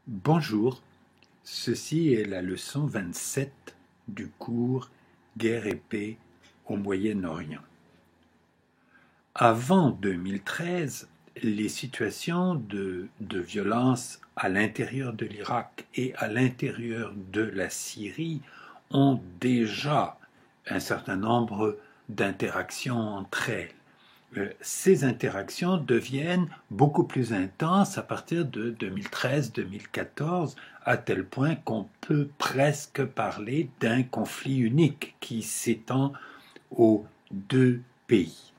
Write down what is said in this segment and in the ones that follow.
Bonjour, ceci est la leçon 27 du cours Guerre et paix au Moyen-Orient. Avant 2013, les situations de violence à l'intérieur de l'Irak et à l'intérieur de la Syrie ont déjà un certain nombre d'interactions entre elles. Ces interactions deviennent beaucoup plus intenses à partir de 2013-2014, à tel point qu'on peut presque parler d'un conflit unique qui s'étend aux deux pays.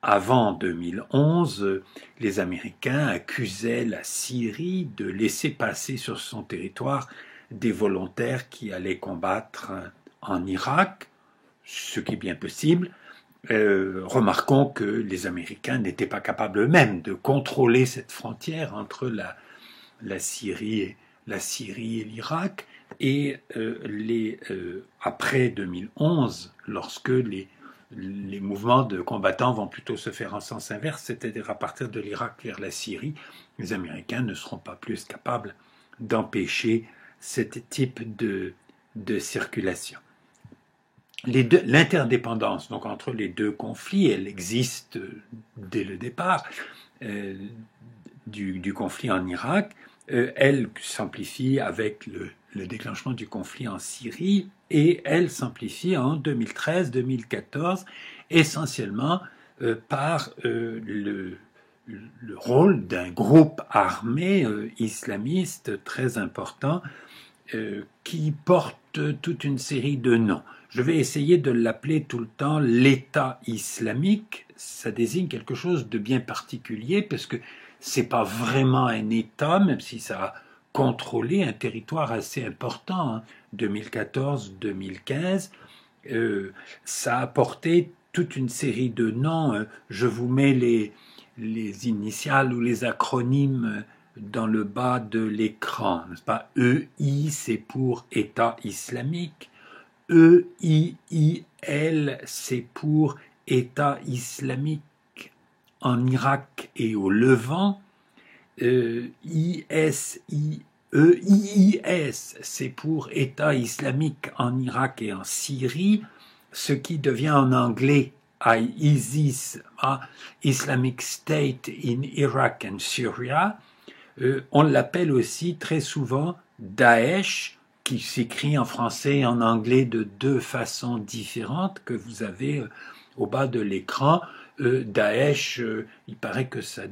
Avant 2011, les Américains accusaient la Syrie de laisser passer sur son territoire des volontaires qui allaient combattre en Irak, ce qui est bien possible. Remarquons que les Américains n'étaient pas capables eux-mêmes de contrôler cette frontière entre la Syrie et l'Irak. Et après 2011, lorsque les mouvements de combattants vont plutôt se faire en sens inverse, c'est-à-dire à partir de l'Irak vers la Syrie, les Américains ne seront pas plus capables d'empêcher ce type de circulation. L'interdépendance donc entre les deux conflits, elle existe dès le départ du conflit en Irak. Elle s'amplifie avec le déclenchement du conflit en Syrie et elle s'amplifie en 2013-2014 essentiellement par le rôle d'un groupe armé islamiste très important qui porte toute une série de noms. Je vais essayer de l'appeler tout le temps l'État islamique. Ça désigne quelque chose de bien particulier parce que c'est pas vraiment un État, même si ça a contrôlé un territoire assez important, 2014-2015. Ça a porté toute une série de noms. Je vous mets les initiales ou les acronymes dans le bas de l'écran, n'est-ce pas? EI, c'est pour État islamique. EIIL, c'est pour État islamique en Irak et au Levant. EIS, c'est pour État islamique en Irak et en Syrie, ce qui devient en anglais ISIS, Islamic State in Iraq and Syria. On l'appelle aussi très souvent Daesh, qui s'écrit en français et en anglais de deux façons différentes que vous avez au bas de l'écran. Daesh, il paraît que ça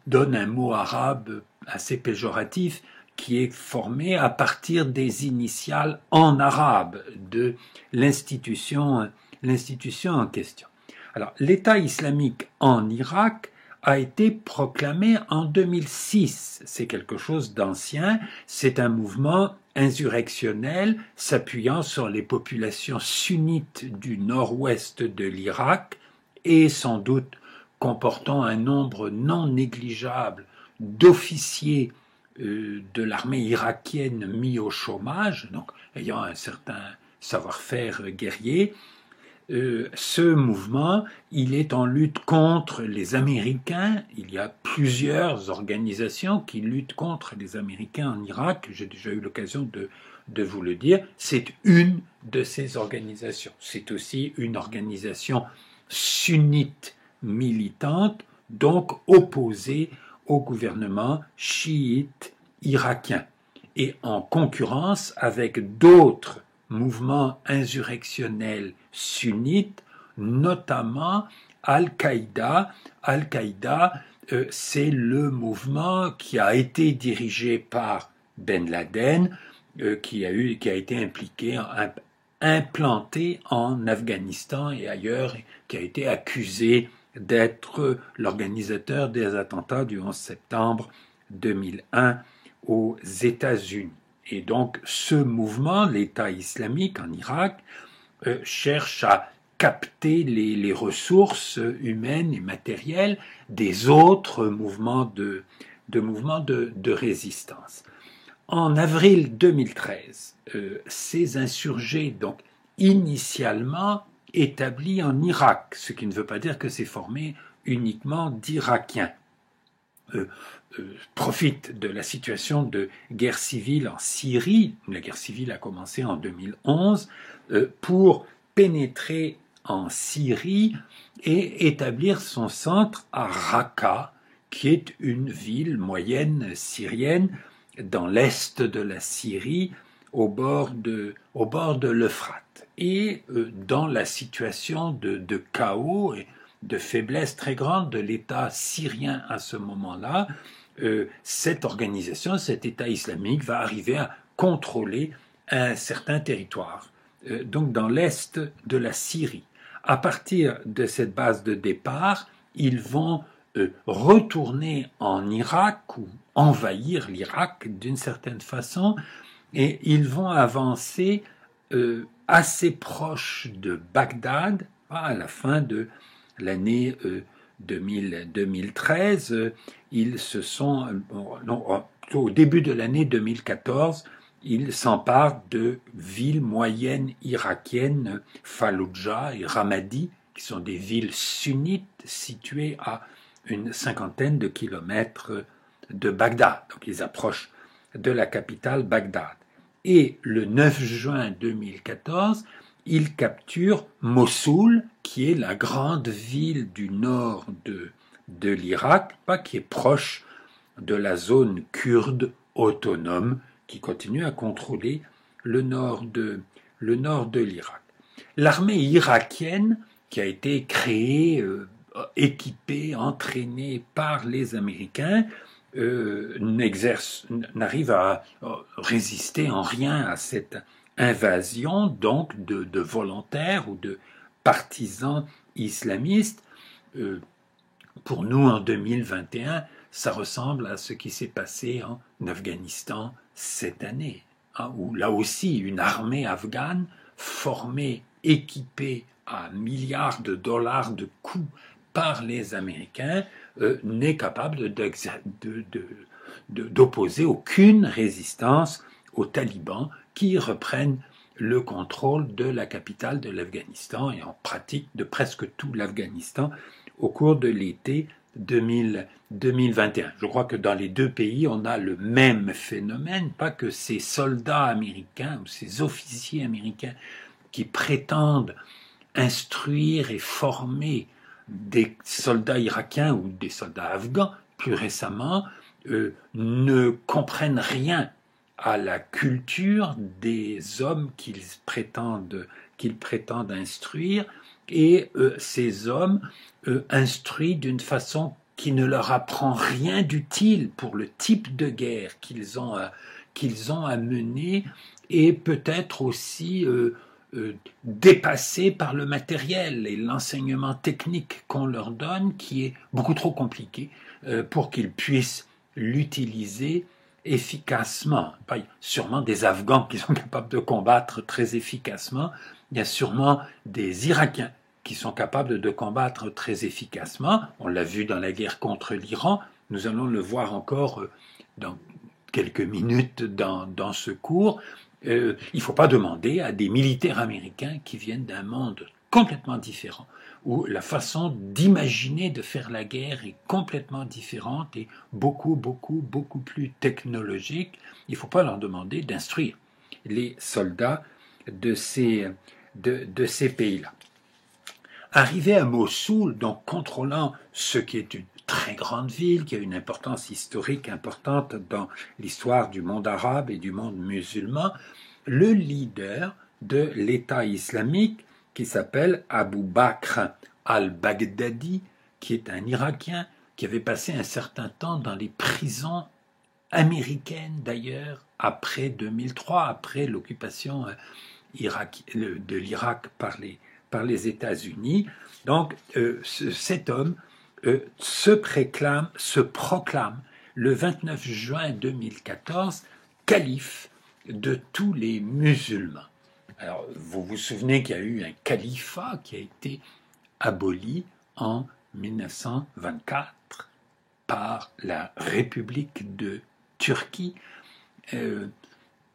donne un mot arabe assez péjoratif qui est formé à partir des initiales en arabe de l'institution en question. Alors, l'État islamique en Irak a été proclamé en 2006. C'est quelque chose d'ancien. C'est un mouvement insurrectionnel s'appuyant sur les populations sunnites du nord-ouest de l'Irak et sans doute comportant un nombre non négligeable d'officiers de l'armée irakienne mis au chômage, donc ayant un certain savoir-faire guerrier. Ce mouvement, il est en lutte contre les Américains. Il y a plusieurs organisations qui luttent contre les Américains en Irak. J'ai déjà eu l'occasion de vous le dire. C'est une de ces organisations. C'est aussi une organisation sunnite militante, donc opposée au gouvernement chiite irakien et en concurrence avec d'autres mouvements insurrectionnels sunnites, notamment Al-Qaïda. Al-Qaïda, c'est le mouvement qui a été dirigé par Ben Laden, qui a été implanté en Afghanistan et ailleurs, qui a été accusé d'être l'organisateur des attentats du 11 septembre 2001 aux États-Unis. Et donc, ce mouvement, l'État islamique en Irak, cherche à capter les ressources humaines et matérielles des autres mouvements de résistance. En avril 2013, ces insurgés, donc initialement établis en Irak, ce qui ne veut pas dire que c'est formé uniquement d'Irakiens, profite de la situation de guerre civile en Syrie, la guerre civile a commencé en 2011, pour pénétrer en Syrie et établir son centre à Raqqa, qui est une ville moyenne syrienne dans l'est de la Syrie, au bord de l'Euphrate. Et dans la situation de chaos et de faiblesse très grande de l'État syrien à ce moment-là, cette organisation, cet État islamique va arriver à contrôler un certain territoire, donc dans l'est de la Syrie. À partir de cette base de départ, ils vont retourner en Irak ou envahir l'Irak d'une certaine façon, et ils vont avancer assez proche de Bagdad à la fin de l'année 2013. Ils se sont, au début de l'année 2014, ils s'emparent de villes moyennes irakiennes, Fallujah et Ramadi, qui sont des villes sunnites situées à une cinquantaine de kilomètres de Bagdad. Donc ils approchent de la capitale Bagdad. Et le 9 juin 2014, ils capturent Mossoul, qui est la grande ville du nord de l'Irak, qui est proche de la zone kurde autonome, qui continue à contrôler le nord de l'Irak. L'armée irakienne, qui a été créée, équipée, entraînée par les Américains, n'arrive à résister en rien à cette invasion, donc de volontaires ou de partisans islamistes. Pour nous, en 2021, ça ressemble à ce qui s'est passé en Afghanistan cette année, où là aussi une armée afghane formée, équipée à milliards de dollars de coûts par les Américains, n'est capable d'opposer aucune résistance aux talibans qui reprennent le contrôle de la capitale de l'Afghanistan et en pratique de presque tout l'Afghanistan au cours de l'été 2021. Je crois que dans les deux pays, on a le même phénomène, pas que ces soldats américains ou ces officiers américains qui prétendent instruire et former des soldats irakiens ou des soldats afghans, plus récemment, ne comprennent rien à la culture des hommes qu'ils prétendent instruire, et ces hommes instruits d'une façon qui ne leur apprend rien d'utile pour le type de guerre qu'ils ont à mener, et peut-être aussi dépassés par le matériel et l'enseignement technique qu'on leur donne, qui est beaucoup trop compliqué pour qu'ils puissent l'utiliser efficacement. Il y a sûrement des Afghans qui sont capables de combattre très efficacement, il y a sûrement des Irakiens qui sont capables de combattre très efficacement. On l'a vu dans la guerre contre l'Iran, nous allons le voir encore dans quelques minutes dans ce cours. Il ne faut pas demander à des militaires américains qui viennent d'un monde complètement différent, où la façon d'imaginer de faire la guerre est complètement différente et beaucoup plus technologique. Il ne faut pas leur demander d'instruire les soldats de ces pays-là. Arrivé à Mossoul, donc contrôlant ce qui est une très grande ville, qui a une importance historique importante dans l'histoire du monde arabe et du monde musulman, le leader de l'État islamique, qui s'appelle Abu Bakr al-Baghdadi, qui est un Irakien, qui avait passé un certain temps dans les prisons américaines d'ailleurs, après 2003, après l'occupation de l'Irak par les États-Unis. Donc cet homme se proclame le 29 juin 2014 calife de tous les musulmans. Alors, vous vous souvenez qu'il y a eu un califat qui a été aboli en 1924 par la République de Turquie.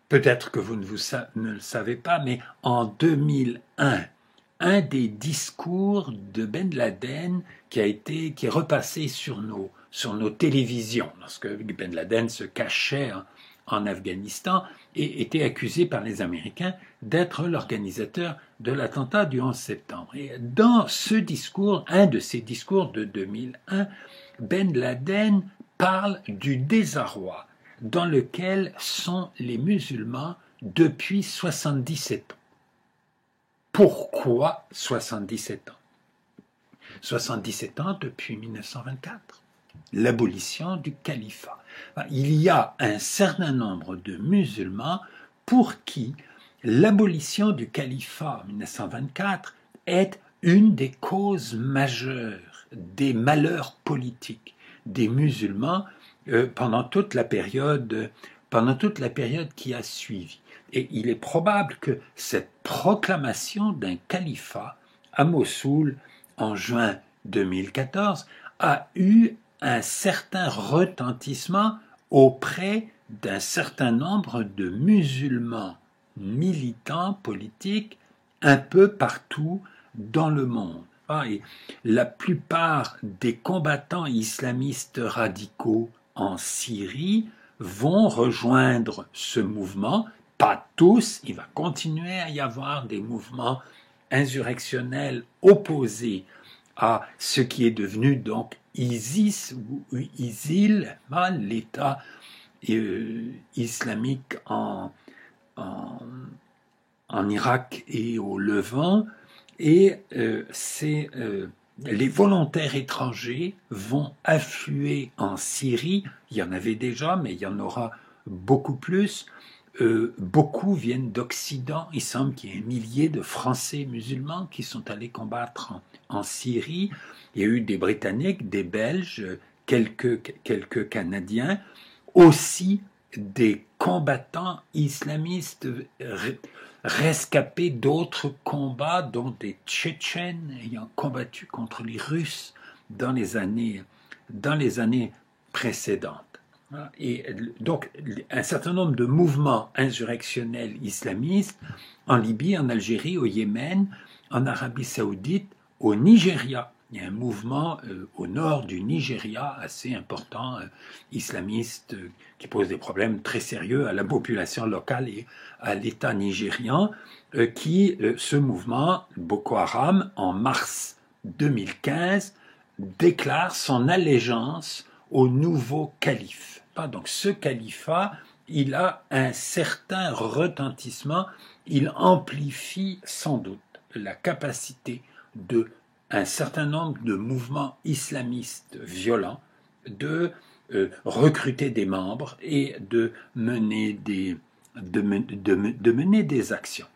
Peut-être que vous ne le savez pas, mais en 2001, un des discours de Ben Laden qui est repassé sur nos télévisions, lorsque Ben Laden se cachait en Afghanistan et était accusé par les Américains d'être l'organisateur de l'attentat du 11 septembre. Et dans ce discours, un de ces discours de 2001, Ben Laden parle du désarroi dans lequel sont les musulmans depuis 77 ans. Pourquoi 77 ans? 77 ans depuis 1924, l'abolition du califat. Il y a un certain nombre de musulmans pour qui l'abolition du califat en 1924 est une des causes majeures des malheurs politiques des musulmans pendant toute la période qui a suivi. Et il est probable que cette proclamation d'un califat à Mossoul en juin 2014 a eu un certain retentissement auprès d'un certain nombre de musulmans militants politiques un peu partout dans le monde. Et la plupart des combattants islamistes radicaux en Syrie vont rejoindre ce mouvement. Pas tous, il va continuer à y avoir des mouvements insurrectionnels opposés à ce qui est devenu donc ISIS ou ISIL, l'État islamique en Irak et au Levant. Et les volontaires étrangers vont affluer en Syrie. Il y en avait déjà, mais il y en aura beaucoup plus. Beaucoup viennent d'Occident. Il semble qu'il y ait milliers de Français musulmans qui sont allés combattre en Syrie. Il y a eu des Britanniques, des Belges, quelques Canadiens, aussi des combattants islamistes rescapés d'autres combats, dont des Tchétchènes ayant combattu contre les Russes dans les années précédentes. Et donc, un certain nombre de mouvements insurrectionnels islamistes en Libye, en Algérie, au Yémen, en Arabie Saoudite, au Nigeria. Il y a un mouvement au nord du Nigeria assez important, islamiste, qui pose des problèmes très sérieux à la population locale et à l'État nigérian, ce mouvement, Boko Haram, en mars 2015, déclare son allégeance au nouveau calife. Donc ce califat, il a un certain retentissement, il amplifie sans doute la capacité de un certain nombre de mouvements islamistes violents de recruter des membres et de mener des actions.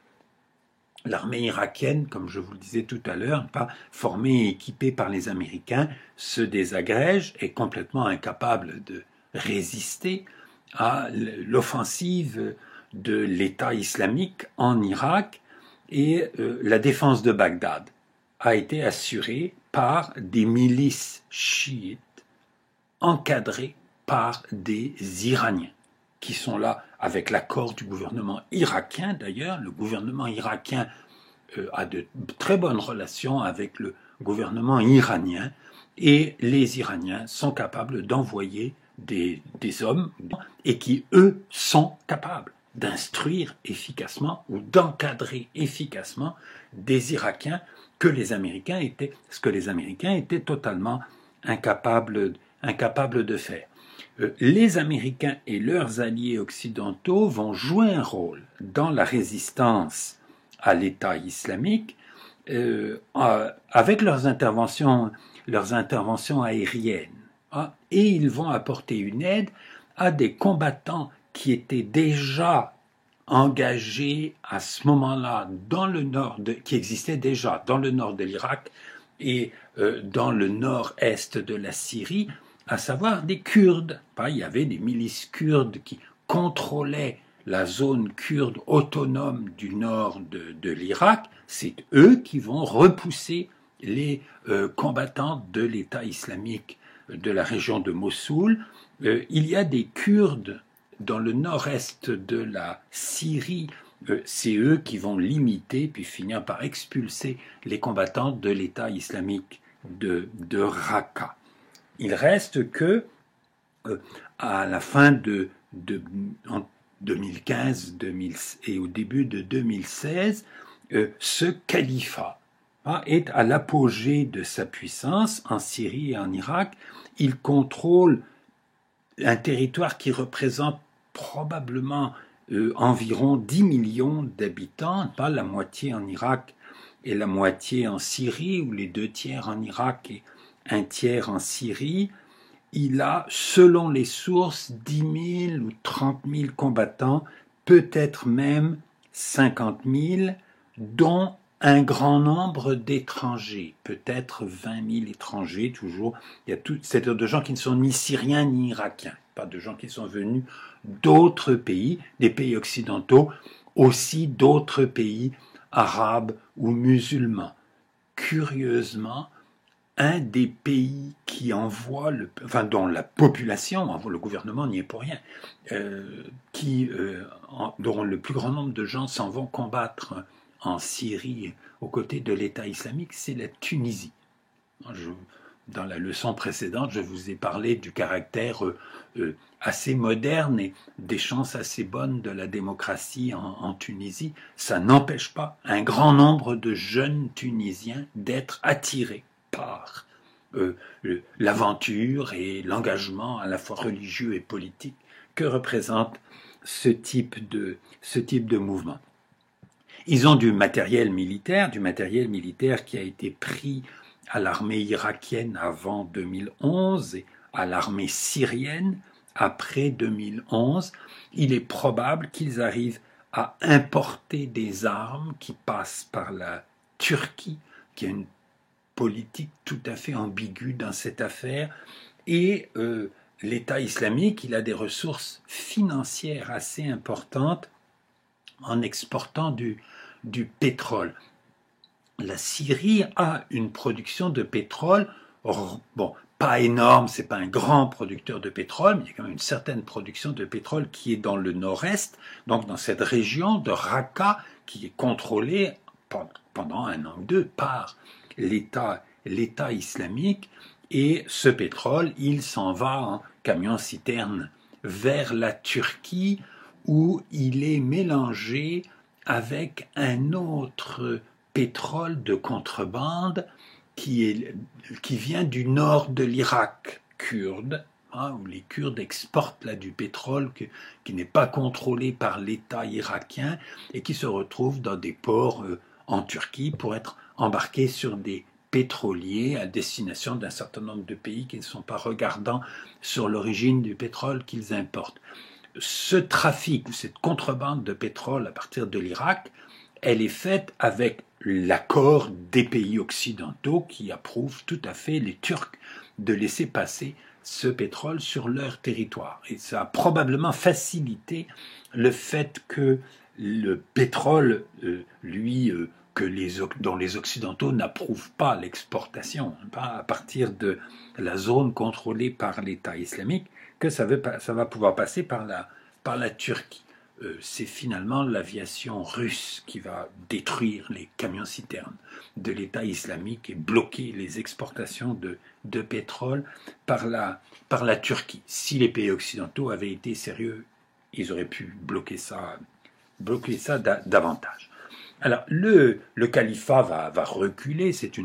L'armée irakienne, comme je vous le disais tout à l'heure, pas formée et équipée par les Américains, se désagrège, est complètement incapable de résister à l'offensive de l'État islamique en Irak, et la défense de Bagdad a été assurée par des milices chiites encadrées par des Iraniens qui sont là avec l'accord du gouvernement irakien. D'ailleurs, le gouvernement irakien a de très bonnes relations avec le gouvernement iranien, et les Iraniens sont capables d'envoyer des hommes et qui, eux, sont capables d'instruire efficacement ou d'encadrer efficacement des Irakiens ce que les Américains étaient totalement incapables de faire. Les Américains et leurs alliés occidentaux vont jouer un rôle dans la résistance à l'État islamique avec leurs interventions aériennes. Et ils vont apporter une aide à des combattants qui étaient déjà engagés à ce moment-là qui existaient déjà dans le nord de l'Irak et dans le nord-est de la Syrie, à savoir des Kurdes. Il y avait des milices kurdes qui contrôlaient la zone kurde autonome du nord de l'Irak. C'est eux qui vont repousser les combattants de l'État islamique de la région de Mossoul. Il y a des Kurdes dans le nord-est de la Syrie c'est eux qui vont limiter puis finir par expulser les combattants de l'État islamique de Raqqa. Il reste que à la fin en 2015 et au début de 2016, ce califat est à l'apogée de sa puissance en Syrie et en Irak. Il contrôle un territoire qui représente probablement environ 10 millions d'habitants, pas la moitié en Irak et la moitié en Syrie, ou les 2 tiers en Irak et 1 tiers en Syrie. Il a, selon les sources, 10 000 ou 30 000 combattants, peut-être même 50 000, dont un grand nombre d'étrangers, peut-être 20 000 étrangers toujours. Il y a c'est-à-dire de gens qui ne sont ni syriens ni irakiens, pas de gens qui sont venus d'autres pays, des pays occidentaux, aussi d'autres pays arabes ou musulmans. Curieusement, un des pays qui envoie, dont la population, le gouvernement n'y est pour rien, dont le plus grand nombre de gens s'en vont combattre en Syrie aux côtés de l'État islamique, c'est la Tunisie. Dans la leçon précédente, je vous ai parlé du caractère assez moderne et des chances assez bonnes de la démocratie en Tunisie. Ça n'empêche pas un grand nombre de jeunes Tunisiens d'être attirés par l'aventure et l'engagement à la fois religieux et politique que représente ce type de mouvement. Ils ont du matériel militaire qui a été pris à l'armée irakienne avant 2011 et à l'armée syrienne après 2011. Il est probable qu'ils arrivent à importer des armes qui passent par la Turquie, qui a une politique tout à fait ambiguë dans cette affaire, et l'État islamique, il a des ressources financières assez importantes en exportant du pétrole. La Syrie a une production de pétrole, pas énorme, c'est pas un grand producteur de pétrole, mais il y a quand même une certaine production de pétrole qui est dans le nord-est, donc dans cette région de Raqqa, qui est contrôlée pendant 1 an ou 2 par l'État islamique, et ce pétrole, il s'en va en camion-citerne vers la Turquie, où il est mélangé avec un autre pétrole de contrebande qui vient du nord de l'Irak kurde, où les Kurdes exportent là du pétrole qui n'est pas contrôlé par l'État irakien et qui se retrouve dans des ports en Turquie pour être embarqué sur des pétroliers à destination d'un certain nombre de pays qui ne sont pas regardants sur l'origine du pétrole qu'ils importent. Ce trafic, cette contrebande de pétrole à partir de l'Irak, elle est faite avec l'accord des pays occidentaux qui approuvent tout à fait les Turcs de laisser passer ce pétrole sur leur territoire. Et ça a probablement facilité le fait que le pétrole, dont les Occidentaux n'approuvent pas l'exportation, pas à partir de la zone contrôlée par l'État islamique, que ça va pouvoir passer par la Turquie. C'est finalement l'aviation russe qui va détruire les camions-citernes de l'État islamique et bloquer les exportations de pétrole par la Turquie. Si les pays occidentaux avaient été sérieux, ils auraient pu bloquer ça davantage. Alors, le califat va reculer, c'est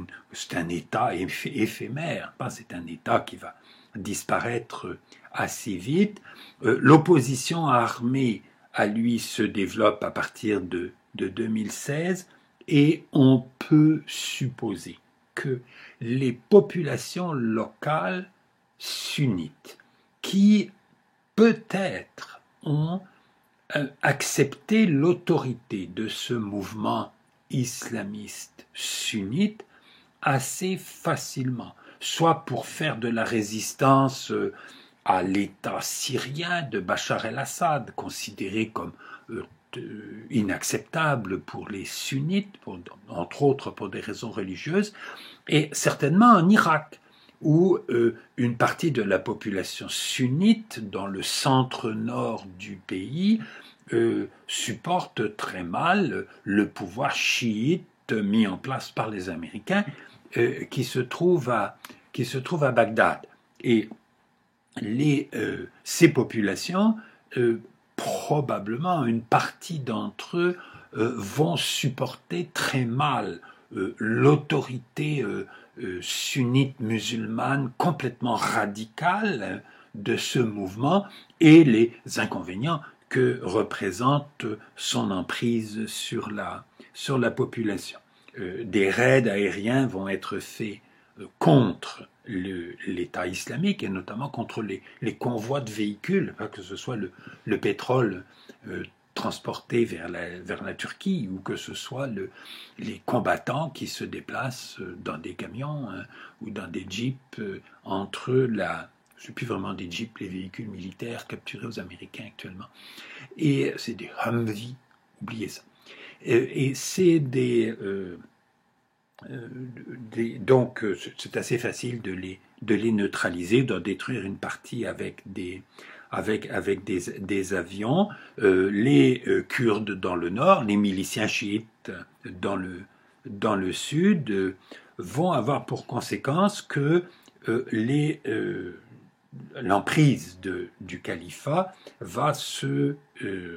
un État éphémère, c'est un État qui va disparaître assez vite. L'opposition armée à lui se développe à partir de 2016 et on peut supposer que les populations locales sunnites qui peut-être ont accepté l'autorité de ce mouvement islamiste sunnite assez facilement, soit pour faire de la résistance à l'État syrien de Bachar el-Assad, considéré comme inacceptable pour les sunnites, entre autres pour des raisons religieuses, et certainement en Irak, où une partie de la population sunnite dans le centre-nord du pays supporte très mal le pouvoir chiite mis en place par les Américains qui se trouve à Bagdad. Et ces populations, probablement une partie d'entre eux, vont supporter très mal l'autorité sunnite musulmane complètement radicale de ce mouvement et les inconvénients que représente son emprise sur la population. Des raids aériens vont être faits contre l'État islamique et notamment contre les convois de véhicules, que ce soit le pétrole transporté vers la Turquie ou que ce soit les combattants qui se déplacent dans des camions ou dans des jeeps entre je ne sais plus vraiment des jeeps, les véhicules militaires capturés aux Américains actuellement. Et c'est des Humvee, oubliez ça. Et c'est donc c'est assez facile de les neutraliser, de détruire une partie avec des avions. Les Kurdes dans le nord, les miliciens chiites dans le sud vont avoir pour conséquence que l'emprise du califat va se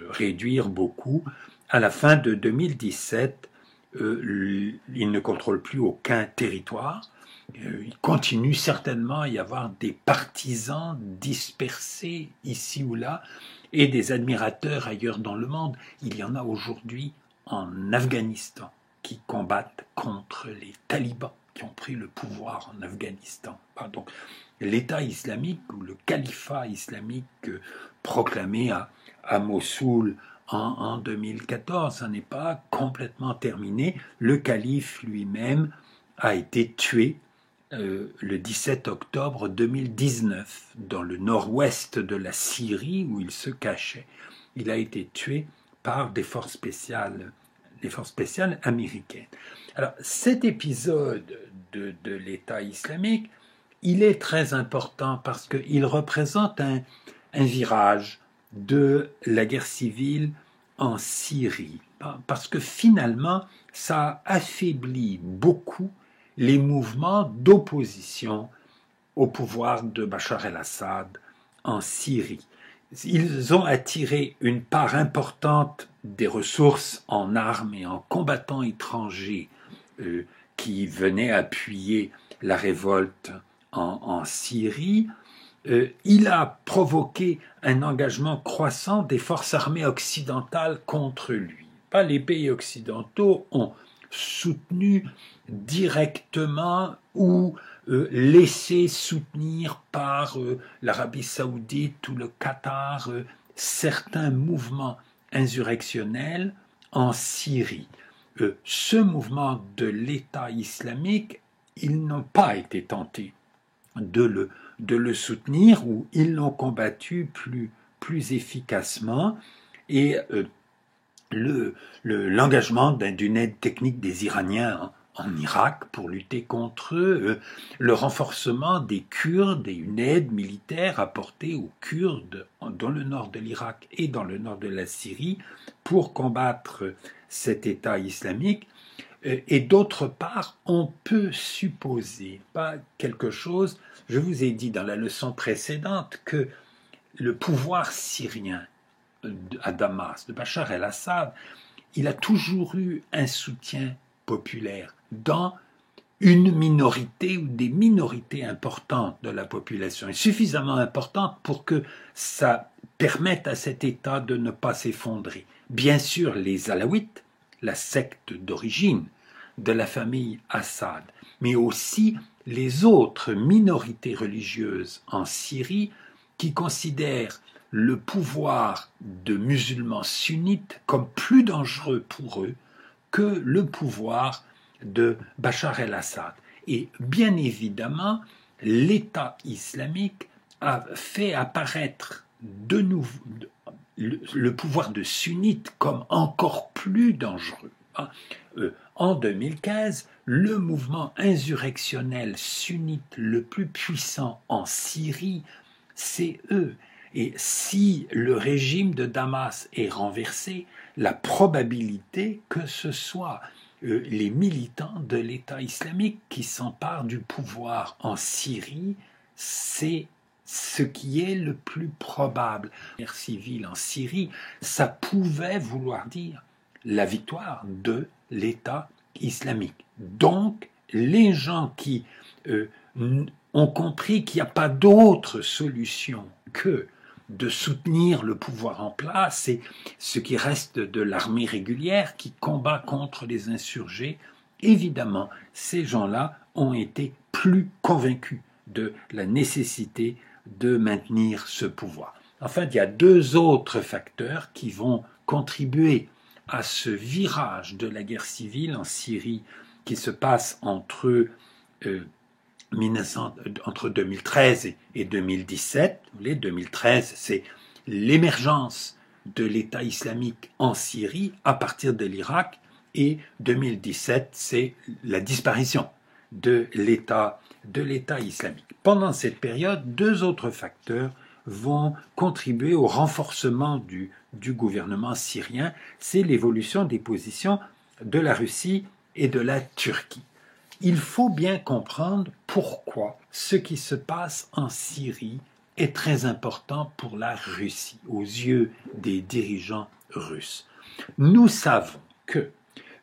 réduire beaucoup. À la fin de 2017, il ne contrôle plus aucun territoire. Il continue certainement à y avoir des partisans dispersés ici ou là et des admirateurs ailleurs dans le monde. Il y en a aujourd'hui en Afghanistan qui combattent contre les talibans qui ont pris le pouvoir en Afghanistan. Donc, l'État islamique ou le califat islamique proclamé à Mossoul en 2014, ça n'est pas complètement terminé. Le calife lui-même a été tué le 17 octobre 2019 dans le nord-ouest de la Syrie où il se cachait. Il a été tué par des forces spéciales américaines. Alors cet épisode de l'État islamique, il est très important parce qu'il représente un virage de la guerre civile en Syrie, parce que finalement, ça affaiblit beaucoup les mouvements d'opposition au pouvoir de Bachar el-Assad en Syrie. Ils ont attiré une part importante des ressources en armes et en combattants étrangers qui venaient appuyer la révolte en Syrie. Il a provoqué un engagement croissant des forces armées occidentales contre lui. Les pays occidentaux ont soutenu directement ou laissé soutenir par l'Arabie saoudite ou le Qatar certains mouvements insurrectionnels en Syrie. Ce mouvement de l'État islamique, ils n'ont pas été tentés de le soutenir ou ils l'ont combattu plus efficacement et l'engagement d'une aide technique des Iraniens en Irak pour lutter contre eux, le renforcement des Kurdes et une aide militaire apportée aux Kurdes dans le nord de l'Irak et dans le nord de la Syrie pour combattre cet État islamique. Et d'autre part, on peut supposer pas quelque chose, je vous ai dit dans la leçon précédente que le pouvoir syrien à Damas, de Bachar el-Assad, il a toujours eu un soutien populaire dans une minorité ou des minorités importantes de la population, et suffisamment importantes pour que ça permette à cet État de ne pas s'effondrer. Bien sûr, les Alaouites, la secte d'origine de la famille Assad, mais aussi les autres minorités religieuses en Syrie qui considèrent le pouvoir de musulmans sunnites comme plus dangereux pour eux que le pouvoir de Bachar el-Assad. Et bien évidemment, l'État islamique a fait apparaître de nouveau le pouvoir de sunnites comme encore plus dangereux. En 2015, le mouvement insurrectionnel sunnite le plus puissant en Syrie, c'est eux. Et si le régime de Damas est renversé, la probabilité que ce soit les militants de l'État islamique qui s'emparent du pouvoir en Syrie, c'est ce qui est le plus probable. La guerre civile en Syrie, ça pouvait vouloir dire la victoire de l'État islamique. Donc, les gens qui ont compris qu'il n'y a pas d'autre solution que de soutenir le pouvoir en place et ce qui reste de l'armée régulière qui combat contre les insurgés, évidemment, ces gens-là ont été plus convaincus de la nécessité de maintenir ce pouvoir. Enfin, il y a deux autres facteurs qui vont contribuer à ce virage de la guerre civile en Syrie qui se passe entre 2013 et 2017. Vous voyez, 2013, c'est l'émergence de l'État islamique en Syrie à partir de l'Irak, et 2017, c'est la disparition de l'État islamique. Pendant cette période, deux autres facteurs vont contribuer au renforcement du gouvernement syrien, c'est l'évolution des positions de la Russie et de la Turquie. Il faut bien comprendre pourquoi ce qui se passe en Syrie est très important pour la Russie, aux yeux des dirigeants russes. Nous savons que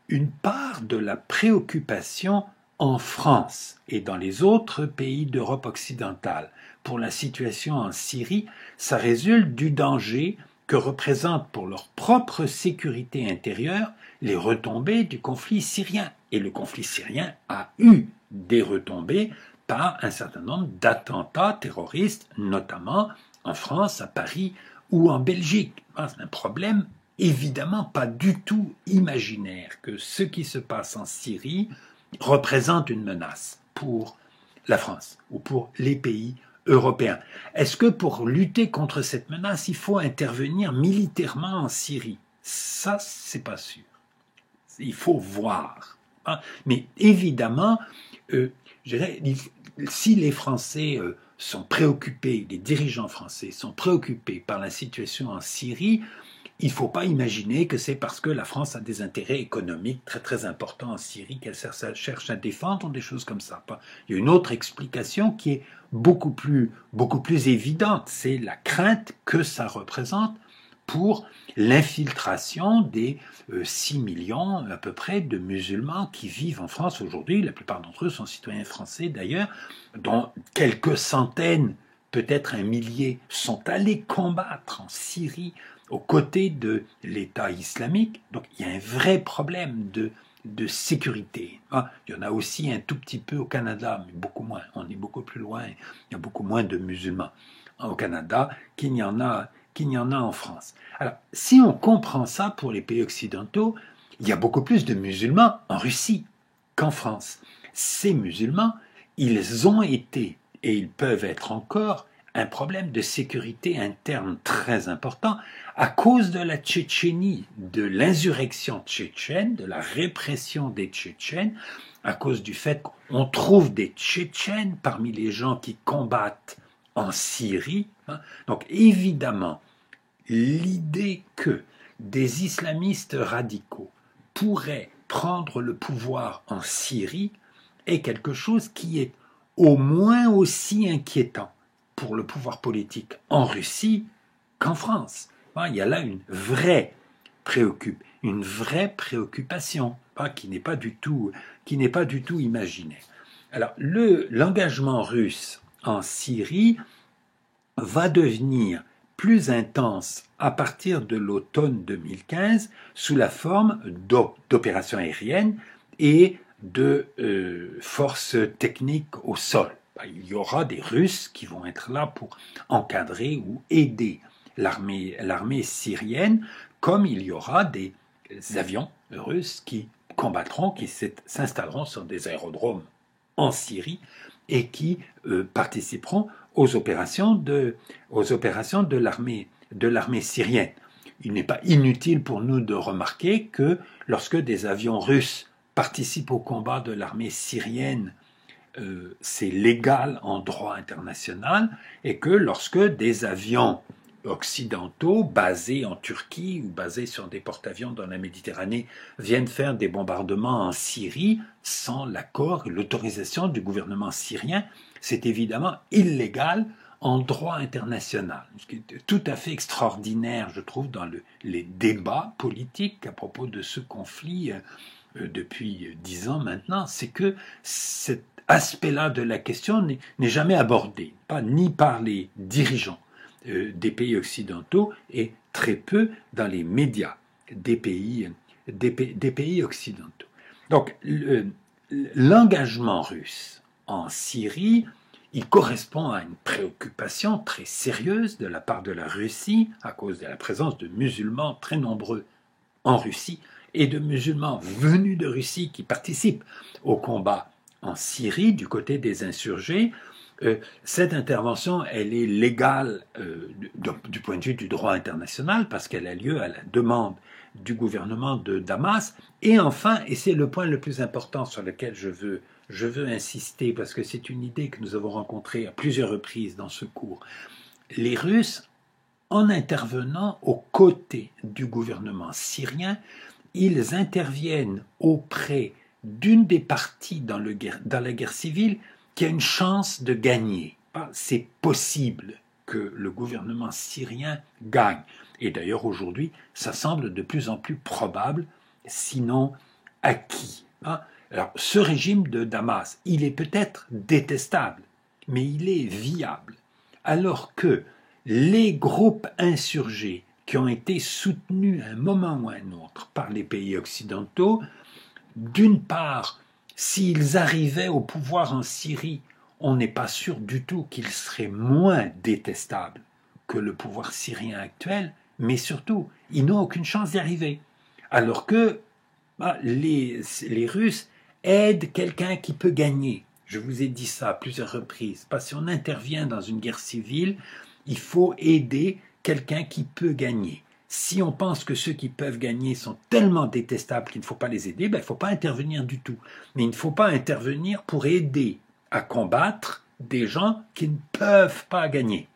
une part de la préoccupation en France et dans les autres pays d'Europe occidentale pour la situation en Syrie, ça résulte du danger que représentent pour leur propre sécurité intérieure les retombées du conflit syrien. Et le conflit syrien a eu des retombées par un certain nombre d'attentats terroristes, notamment en France, à Paris ou en Belgique. C'est un problème évidemment pas du tout imaginaire que ce qui se passe en Syrie représente une menace pour la France ou pour les pays européens. Est-ce que pour lutter contre cette menace, il faut intervenir militairement en Syrie? Ça, c'est pas sûr. Il faut voir. Mais évidemment, si les Français sont préoccupés, les dirigeants français sont préoccupés par la situation en Syrie, il ne faut pas imaginer que c'est parce que la France a des intérêts économiques très très importants en Syrie qu'elle cherche à défendre ou des choses comme ça. Il y a une autre explication qui est beaucoup plus évidente, c'est la crainte que ça représente pour l'infiltration des 6 millions à peu près de musulmans qui vivent en France aujourd'hui. La plupart d'entre eux sont citoyens français d'ailleurs, dont quelques centaines, peut-être un millier, sont allés combattre en Syrie aux côtés de l'État islamique. Donc il y a un vrai problème de sécurité. Il y en a aussi un tout petit peu au Canada, mais beaucoup moins. On est beaucoup plus loin. Il y a beaucoup moins de musulmans au Canada qu'il n'y en a en France. Alors, si on comprend ça pour les pays occidentaux, il y a beaucoup plus de musulmans en Russie qu'en France. Ces musulmans, ils ont été, et ils peuvent être encore, un problème de sécurité interne très important à cause de la Tchétchénie, de l'insurrection tchétchène, de la répression des Tchétchènes, à cause du fait qu'on trouve des Tchétchènes parmi les gens qui combattent en Syrie. Donc évidemment, l'idée que des islamistes radicaux pourraient prendre le pouvoir en Syrie est quelque chose qui est au moins aussi inquiétant pour le pouvoir politique en Russie qu'en France. Il y a là une vraie préoccupation qui n'est pas du tout imaginaire. Alors l'engagement russe en Syrie va devenir plus intense à partir de l'automne 2015 sous la forme d'opérations aériennes et de forces techniques au sol. Il y aura des Russes qui vont être là pour encadrer ou aider l'armée syrienne, comme il y aura des avions russes qui combattront, qui s'installeront sur des aérodromes en Syrie et qui participeront aux opérations de l'armée syrienne. Il n'est pas inutile pour nous de remarquer que lorsque des avions russes participe au combat de l'armée syrienne, c'est légal en droit international, et que lorsque des avions occidentaux basés en Turquie ou basés sur des porte-avions dans la Méditerranée viennent faire des bombardements en Syrie sans l'accord et l'autorisation du gouvernement syrien, c'est évidemment illégal en droit international. Ce qui est tout à fait extraordinaire, je trouve, dans les débats politiques à propos de ce conflit depuis 10 ans maintenant, c'est que cet aspect-là de la question n'est jamais abordé, ni par les dirigeants des pays occidentaux et très peu dans les médias des pays occidentaux. Donc, l'engagement russe en Syrie, il correspond à une préoccupation très sérieuse de la part de la Russie à cause de la présence de musulmans très nombreux en Russie et de musulmans venus de Russie qui participent au combat en Syrie du côté des insurgés. Cette intervention, elle est légale du point de vue du droit international parce qu'elle a lieu à la demande du gouvernement de Damas. Et enfin, et c'est le point le plus important sur lequel je veux insister parce que c'est une idée que nous avons rencontrée à plusieurs reprises dans ce cours, les Russes, en intervenant aux côtés du gouvernement syrien, ils interviennent auprès d'une des parties dans la guerre civile qui a une chance de gagner. C'est possible que le gouvernement syrien gagne. Et d'ailleurs, aujourd'hui, ça semble de plus en plus probable, sinon acquis. Alors, ce régime de Damas, il est peut-être détestable, mais il est viable. Alors que les groupes insurgés qui ont été soutenus à un moment ou à un autre par les pays occidentaux, d'une part, s'ils arrivaient au pouvoir en Syrie, on n'est pas sûr du tout qu'ils seraient moins détestables que le pouvoir syrien actuel, mais surtout, ils n'ont aucune chance d'y arriver. Alors que les Russes aident quelqu'un qui peut gagner. Je vous ai dit ça à plusieurs reprises. Parce que si on intervient dans une guerre civile, il faut aider quelqu'un qui peut gagner. Si on pense que ceux qui peuvent gagner sont tellement détestables qu'il ne faut pas les aider, il ne faut pas intervenir du tout. Mais il ne faut pas intervenir pour aider à combattre des gens qui ne peuvent pas gagner.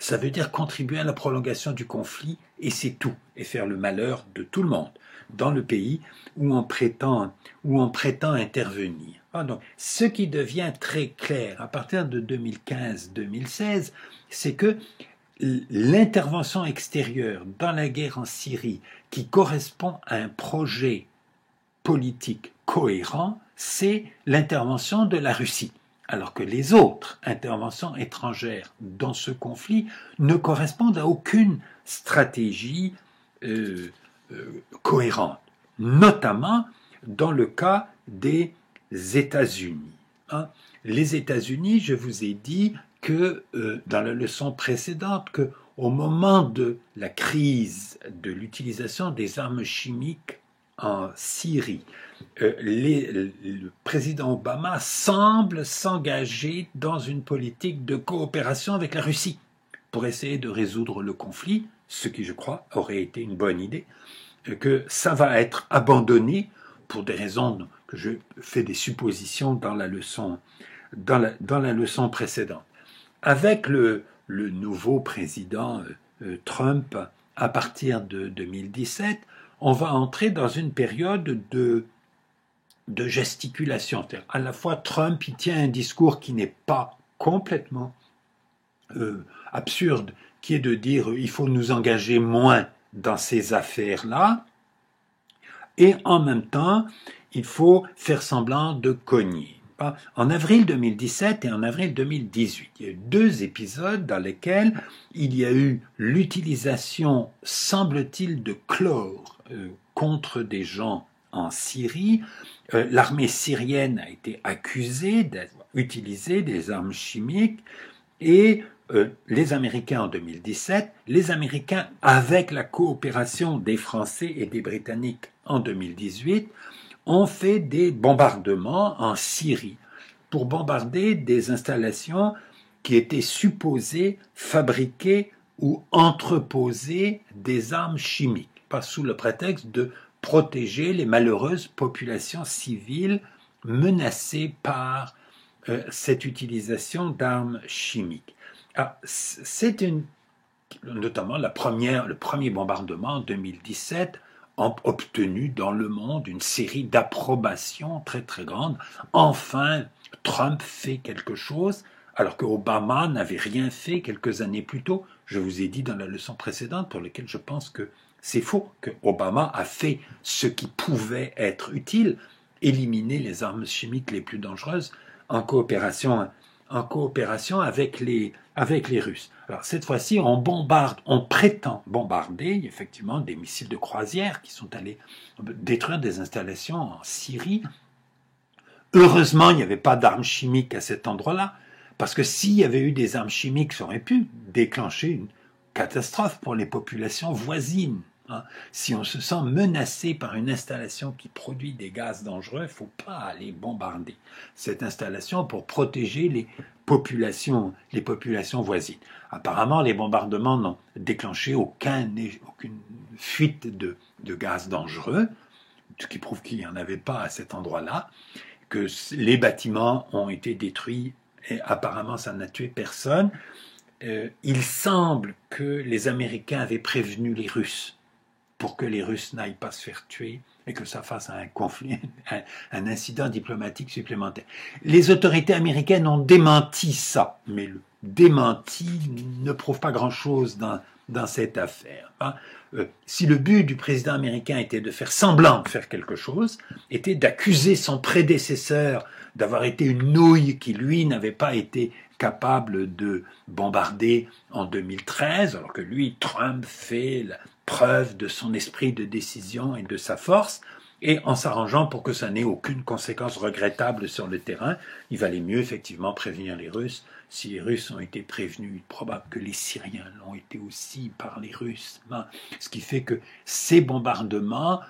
Ça veut dire contribuer à la prolongation du conflit, et c'est tout, et faire le malheur de tout le monde dans le pays où on prétend intervenir. Donc, ce qui devient très clair à partir de 2015-2016, c'est que l'intervention extérieure dans la guerre en Syrie, qui correspond à un projet politique cohérent, c'est l'intervention de la Russie. Alors que les autres interventions étrangères dans ce conflit ne correspondent à aucune stratégie cohérente, notamment dans le cas des États-Unis. Les États-Unis, je vous ai dit que dans la leçon précédente, qu'au moment de la crise de l'utilisation des armes chimiques en Syrie, le président Obama semble s'engager dans une politique de coopération avec la Russie pour essayer de résoudre le conflit, ce qui, je crois, aurait été une bonne idée, que ça va être abandonné pour des raisons que je fais des suppositions dans la leçon précédente. Avec le nouveau président Trump, à partir de 2017, on va entrer dans une période de gesticulation. C'est-à-dire, à la fois, Trump il tient un discours qui n'est pas complètement absurde, qui est de dire il faut nous engager moins dans ces affaires-là, et en même temps, il faut faire semblant de cogner. En avril 2017 et en avril 2018, il y a eu 2 épisodes dans lesquels il y a eu l'utilisation, semble-t-il, de chlore contre des gens en Syrie. L'armée syrienne a été accusée d'avoir utilisé des armes chimiques et les Américains en 2017, les Américains avec la coopération des Français et des Britanniques en 2018, ont fait des bombardements en Syrie pour bombarder des installations qui étaient supposées fabriquer ou entreposer des armes chimiques, pas sous le prétexte de protéger les malheureuses populations civiles menacées par cette utilisation d'armes chimiques. Alors, c'est notamment le premier bombardement en 2017 a obtenu dans le monde une série d'approbations très très grandes. Enfin, Trump fait quelque chose, alors que Obama n'avait rien fait quelques années plus tôt. Je vous ai dit dans la leçon précédente, pour laquelle je pense que c'est faux, que Obama a fait ce qui pouvait être utile, éliminer les armes chimiques les plus dangereuses en coopération avec les Russes. Alors cette fois-ci, on prétend bombarder effectivement des missiles de croisière qui sont allés détruire des installations en Syrie. Heureusement, il n'y avait pas d'armes chimiques à cet endroit-là, parce que s'il y avait eu des armes chimiques, ça aurait pu déclencher une catastrophe pour les populations voisines. Si on se sent menacé par une installation qui produit des gaz dangereux, il ne faut pas aller bombarder cette installation pour protéger les populations voisines. Apparemment, les bombardements n'ont déclenché aucune fuite de gaz dangereux, ce qui prouve qu'il n'y en avait pas à cet endroit-là, que les bâtiments ont été détruits et apparemment ça n'a tué personne. Il semble que les Américains avaient prévenu les Russes pour que les Russes n'aillent pas se faire tuer et que ça fasse un conflit, un incident diplomatique supplémentaire. Les autorités américaines ont démenti ça, mais le démenti ne prouve pas grand-chose dans cette affaire. Si le but du président américain était de faire semblant de faire quelque chose, était d'accuser son prédécesseur d'avoir été une nouille qui, lui, n'avait pas été capable de bombarder en 2013, alors que lui, Trump, fait la preuve de son esprit de décision et de sa force, et en s'arrangeant pour que ça n'ait aucune conséquence regrettable sur le terrain, il valait mieux effectivement prévenir les Russes. Si les Russes ont été prévenus, il est probable que les Syriens l'ont été aussi par les Russes. Ce qui fait que ces bombardements,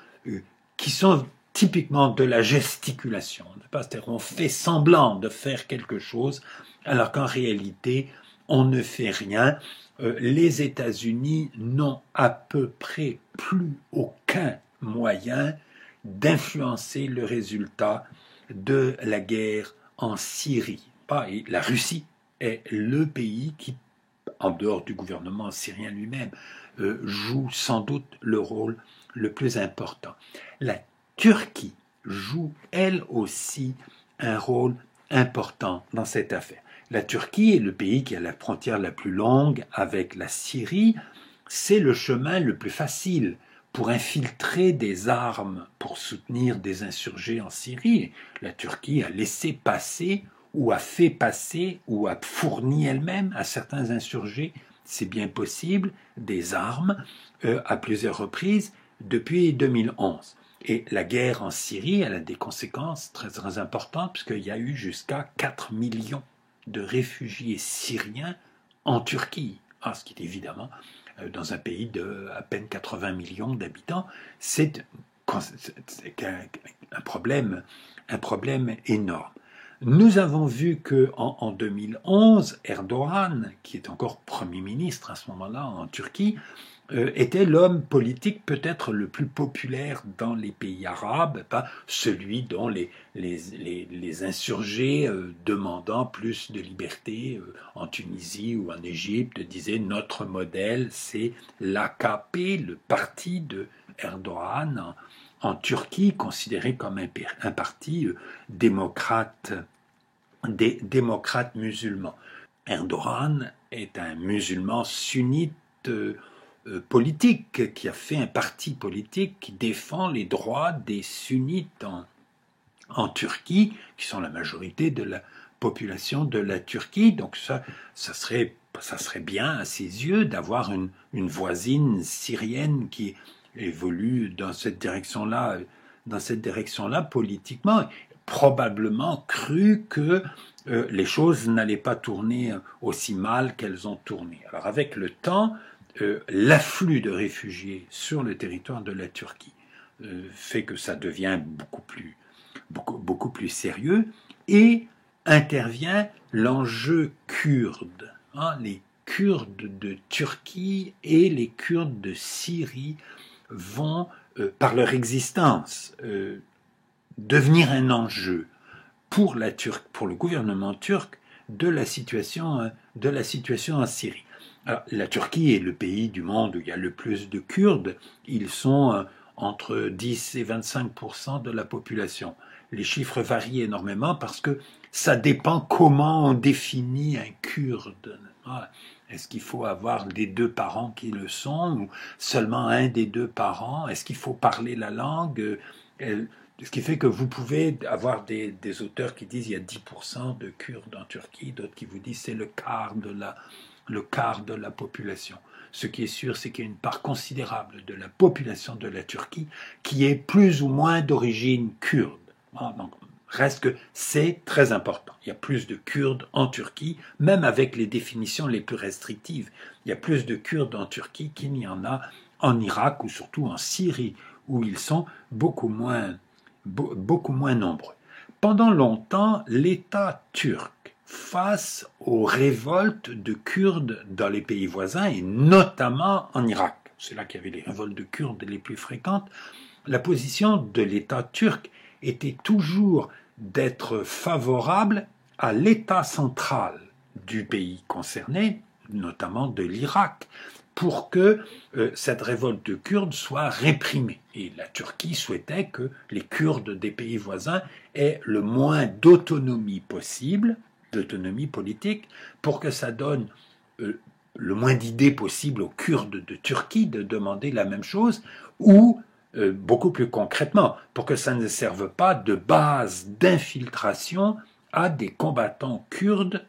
qui sont typiquement de la gesticulation, c'est-à-dire on fait semblant de faire quelque chose, alors qu'en réalité, on ne fait rien. Les États-Unis n'ont à peu près plus aucun moyen d'influencer le résultat de la guerre en Syrie. Et la Russie est le pays qui, en dehors du gouvernement syrien lui-même, joue sans doute le rôle le plus important. La Turquie joue elle aussi un rôle important dans cette affaire. La Turquie est le pays qui a la frontière la plus longue avec la Syrie. C'est le chemin le plus facile pour infiltrer des armes, pour soutenir des insurgés en Syrie. La Turquie a laissé passer, ou a fait passer, ou a fourni elle-même à certains insurgés, c'est bien possible, des armes à plusieurs reprises depuis 2011. Et la guerre en Syrie, elle a des conséquences très, très importantes, puisqu'il y a eu jusqu'à 4 millions de réfugiés syriens en Turquie. Ce qui est évidemment, dans un pays de à peine 80 millions d'habitants, c'est un problème énorme. Nous avons vu qu'en 2011, Erdogan, qui est encore Premier ministre à ce moment-là en Turquie, était l'homme politique peut-être le plus populaire dans les pays arabes, celui dont les insurgés demandant plus de liberté en Tunisie ou en Égypte disaient notre modèle c'est l'AKP, le parti de Erdogan en Turquie, considéré comme un parti démocrate musulman. Erdogan est un musulman sunnite politique, qui a fait un parti politique qui défend les droits des sunnites en Turquie, qui sont la majorité de la population de la Turquie. Donc ça serait bien à ses yeux d'avoir une voisine syrienne qui évolue dans cette direction-là politiquement, probablement cru que les choses n'allaient pas tourner aussi mal qu'elles ont tourné. Alors avec le temps, l'afflux de réfugiés sur le territoire de la Turquie fait que ça devient beaucoup plus sérieux, et intervient l'enjeu kurde. Les Kurdes de Turquie et les Kurdes de Syrie vont par leur existence, devenir un enjeu pour le gouvernement turc de la situation en Syrie. Alors, la Turquie est le pays du monde où il y a le plus de Kurdes. Ils sont entre 10 et 25% de la population. Les chiffres varient énormément parce que ça dépend comment on définit un Kurde. Est-ce qu'il faut avoir les deux parents qui le sont ou seulement un des deux parents? Est-ce qu'il faut parler la langue? Ce qui fait que vous pouvez avoir des auteurs qui disent qu'il y a 10% de Kurdes en Turquie, d'autres qui vous disent c'est le quart de la population. Ce qui est sûr, c'est qu'il y a une part considérable de la population de la Turquie qui est plus ou moins d'origine kurde. Donc, reste que c'est très important. Il y a plus de Kurdes en Turquie, même avec les définitions les plus restrictives. Il y a plus de Kurdes en Turquie qu'il n'y en a en Irak ou surtout en Syrie, où ils sont beaucoup moins nombreux. Pendant longtemps, l'État turc, face aux révoltes de Kurdes dans les pays voisins, et notamment en Irak, c'est là qu'il y avait les révoltes de Kurdes les plus fréquentes, la position de l'État turc était toujours d'être favorable à l'État central du pays concerné, notamment de l'Irak, pour que cette révolte de Kurdes soit réprimée. Et la Turquie souhaitait que les Kurdes des pays voisins aient le moins d'autonomie possible, d'autonomie politique, pour que ça donne le moins d'idées possible aux Kurdes de Turquie de demander la même chose, ou beaucoup plus concrètement, pour que ça ne serve pas de base d'infiltration à des combattants kurdes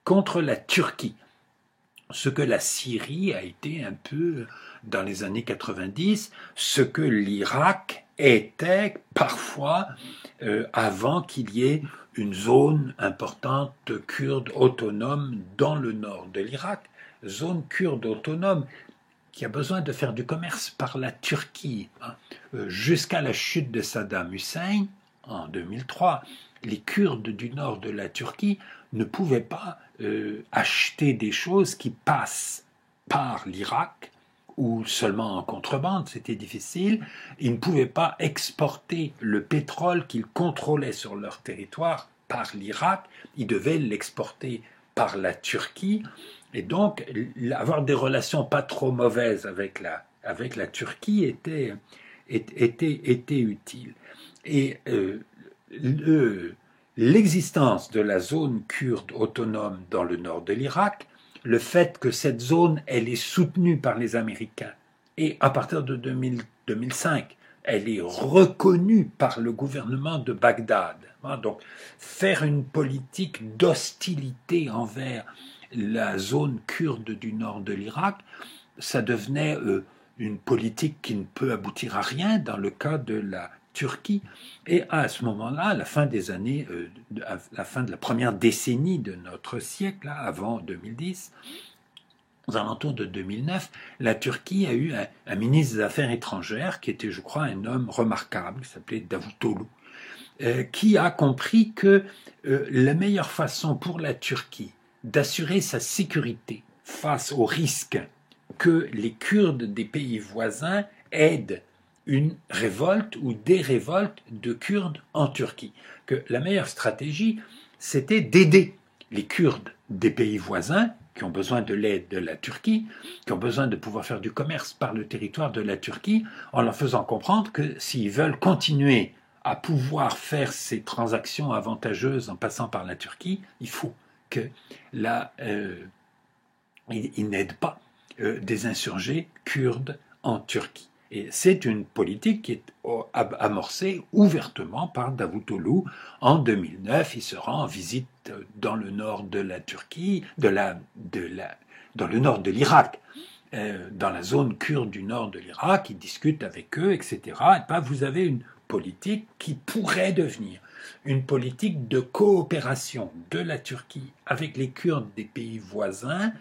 contre la Turquie. Ce que la Syrie a été un peu dans les années 90, ce que l'Irak était parfois avant qu'il y ait une zone importante kurde autonome dans le nord de l'Irak, zone kurde autonome qui a besoin de faire du commerce par la Turquie. Jusqu'à la chute de Saddam Hussein en 2003, les Kurdes du nord de la Turquie ne pouvaient pas acheter des choses qui passent par l'Irak ou seulement en contrebande, c'était difficile. Ils ne pouvaient pas exporter le pétrole qu'ils contrôlaient sur leur territoire par l'Irak, ils devaient l'exporter par la Turquie. Et donc, avoir des relations pas trop mauvaises avec la Turquie était utile. Et l'existence de la zone kurde autonome dans le nord de l'Irak, le fait que cette zone, elle est soutenue par les Américains, et à partir de 2005, elle est reconnue par le gouvernement de Bagdad. Donc, faire une politique d'hostilité envers la zone kurde du nord de l'Irak, ça devenait une politique qui ne peut aboutir à rien dans le cas de la Turquie. Et à ce moment-là, à la fin des années, à la fin de la première décennie de notre siècle, avant 2010, aux alentours de 2009, la Turquie a eu un ministre des Affaires étrangères qui était, je crois, un homme remarquable, qui s'appelait Davutoglu, qui a compris que la meilleure façon pour la Turquie d'assurer sa sécurité face au risque que les Kurdes des pays voisins aident une révolte ou des révoltes de Kurdes en Turquie. Que la meilleure stratégie, c'était d'aider les Kurdes des pays voisins qui ont besoin de l'aide de la Turquie, qui ont besoin de pouvoir faire du commerce par le territoire de la Turquie, en leur faisant comprendre que s'ils veulent continuer à pouvoir faire ces transactions avantageuses en passant par la Turquie, il faut qu'ils n'aident pas des insurgés kurdes en Turquie. Et c'est une politique qui est amorcée ouvertement par Davutoglu. En 2009, il se rend en visite dans le nord de la Turquie, dans le nord de l'Irak, dans la zone kurde du nord de l'Irak, il discute avec eux, etc. Et ben, vous avez une politique qui pourrait devenir une politique de coopération de la Turquie avec les Kurdes des pays voisins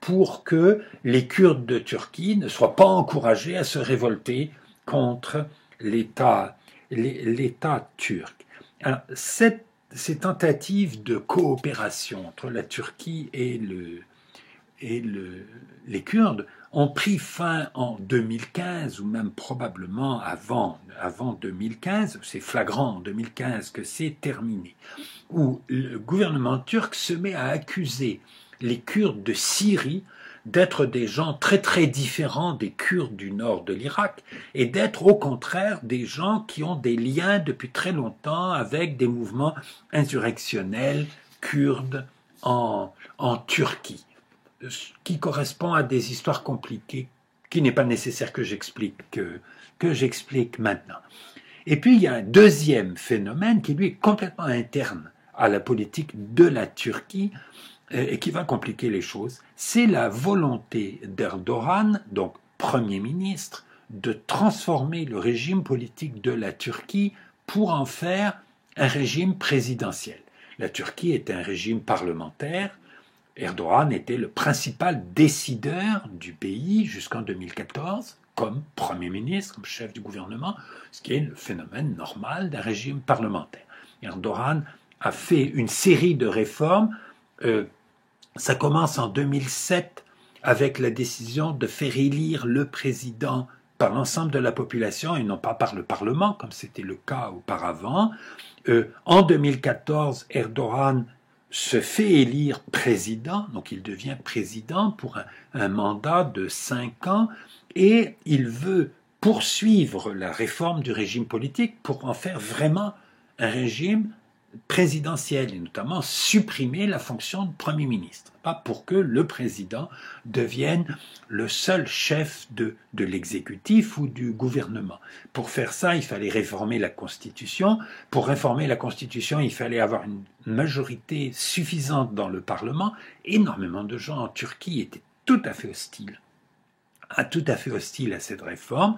pour que les Kurdes de Turquie ne soient pas encouragés à se révolter contre l'État turc. Alors, ces tentatives de coopération entre la Turquie et les Kurdes ont pris fin en 2015, ou même probablement avant 2015, c'est flagrant en 2015 que c'est terminé, où le gouvernement turc se met à accuser les Kurdes de Syrie d'être des gens très très différents des Kurdes du nord de l'Irak et d'être au contraire des gens qui ont des liens depuis très longtemps avec des mouvements insurrectionnels kurdes en Turquie, ce qui correspond à des histoires compliquées qu'il n'est pas nécessaire que j'explique maintenant. Et puis il y a un deuxième phénomène qui lui est complètement interne à la politique de la Turquie et qui va compliquer les choses, c'est la volonté d'Erdogan, donc Premier ministre, de transformer le régime politique de la Turquie pour en faire un régime présidentiel. La Turquie est un régime parlementaire. Erdogan était le principal décideur du pays jusqu'en 2014, comme Premier ministre, comme chef du gouvernement, ce qui est le phénomène normal d'un régime parlementaire. Erdogan a fait une série de réformes. Ça commence en 2007 avec la décision de faire élire le président par l'ensemble de la population et non pas par le Parlement, comme c'était le cas auparavant. En 2014, Erdogan se fait élire président, donc il devient président pour un mandat de 5 ans, et il veut poursuivre la réforme du régime politique pour en faire vraiment un régime présidentiel, et notamment supprimer la fonction de Premier ministre, pas pour que le président devienne le seul chef de l'exécutif ou du gouvernement. Pour faire ça, il fallait réformer la Constitution. Pour réformer la Constitution, il fallait avoir une majorité suffisante dans le Parlement. Énormément de gens en Turquie étaient tout à fait hostiles à cette réforme.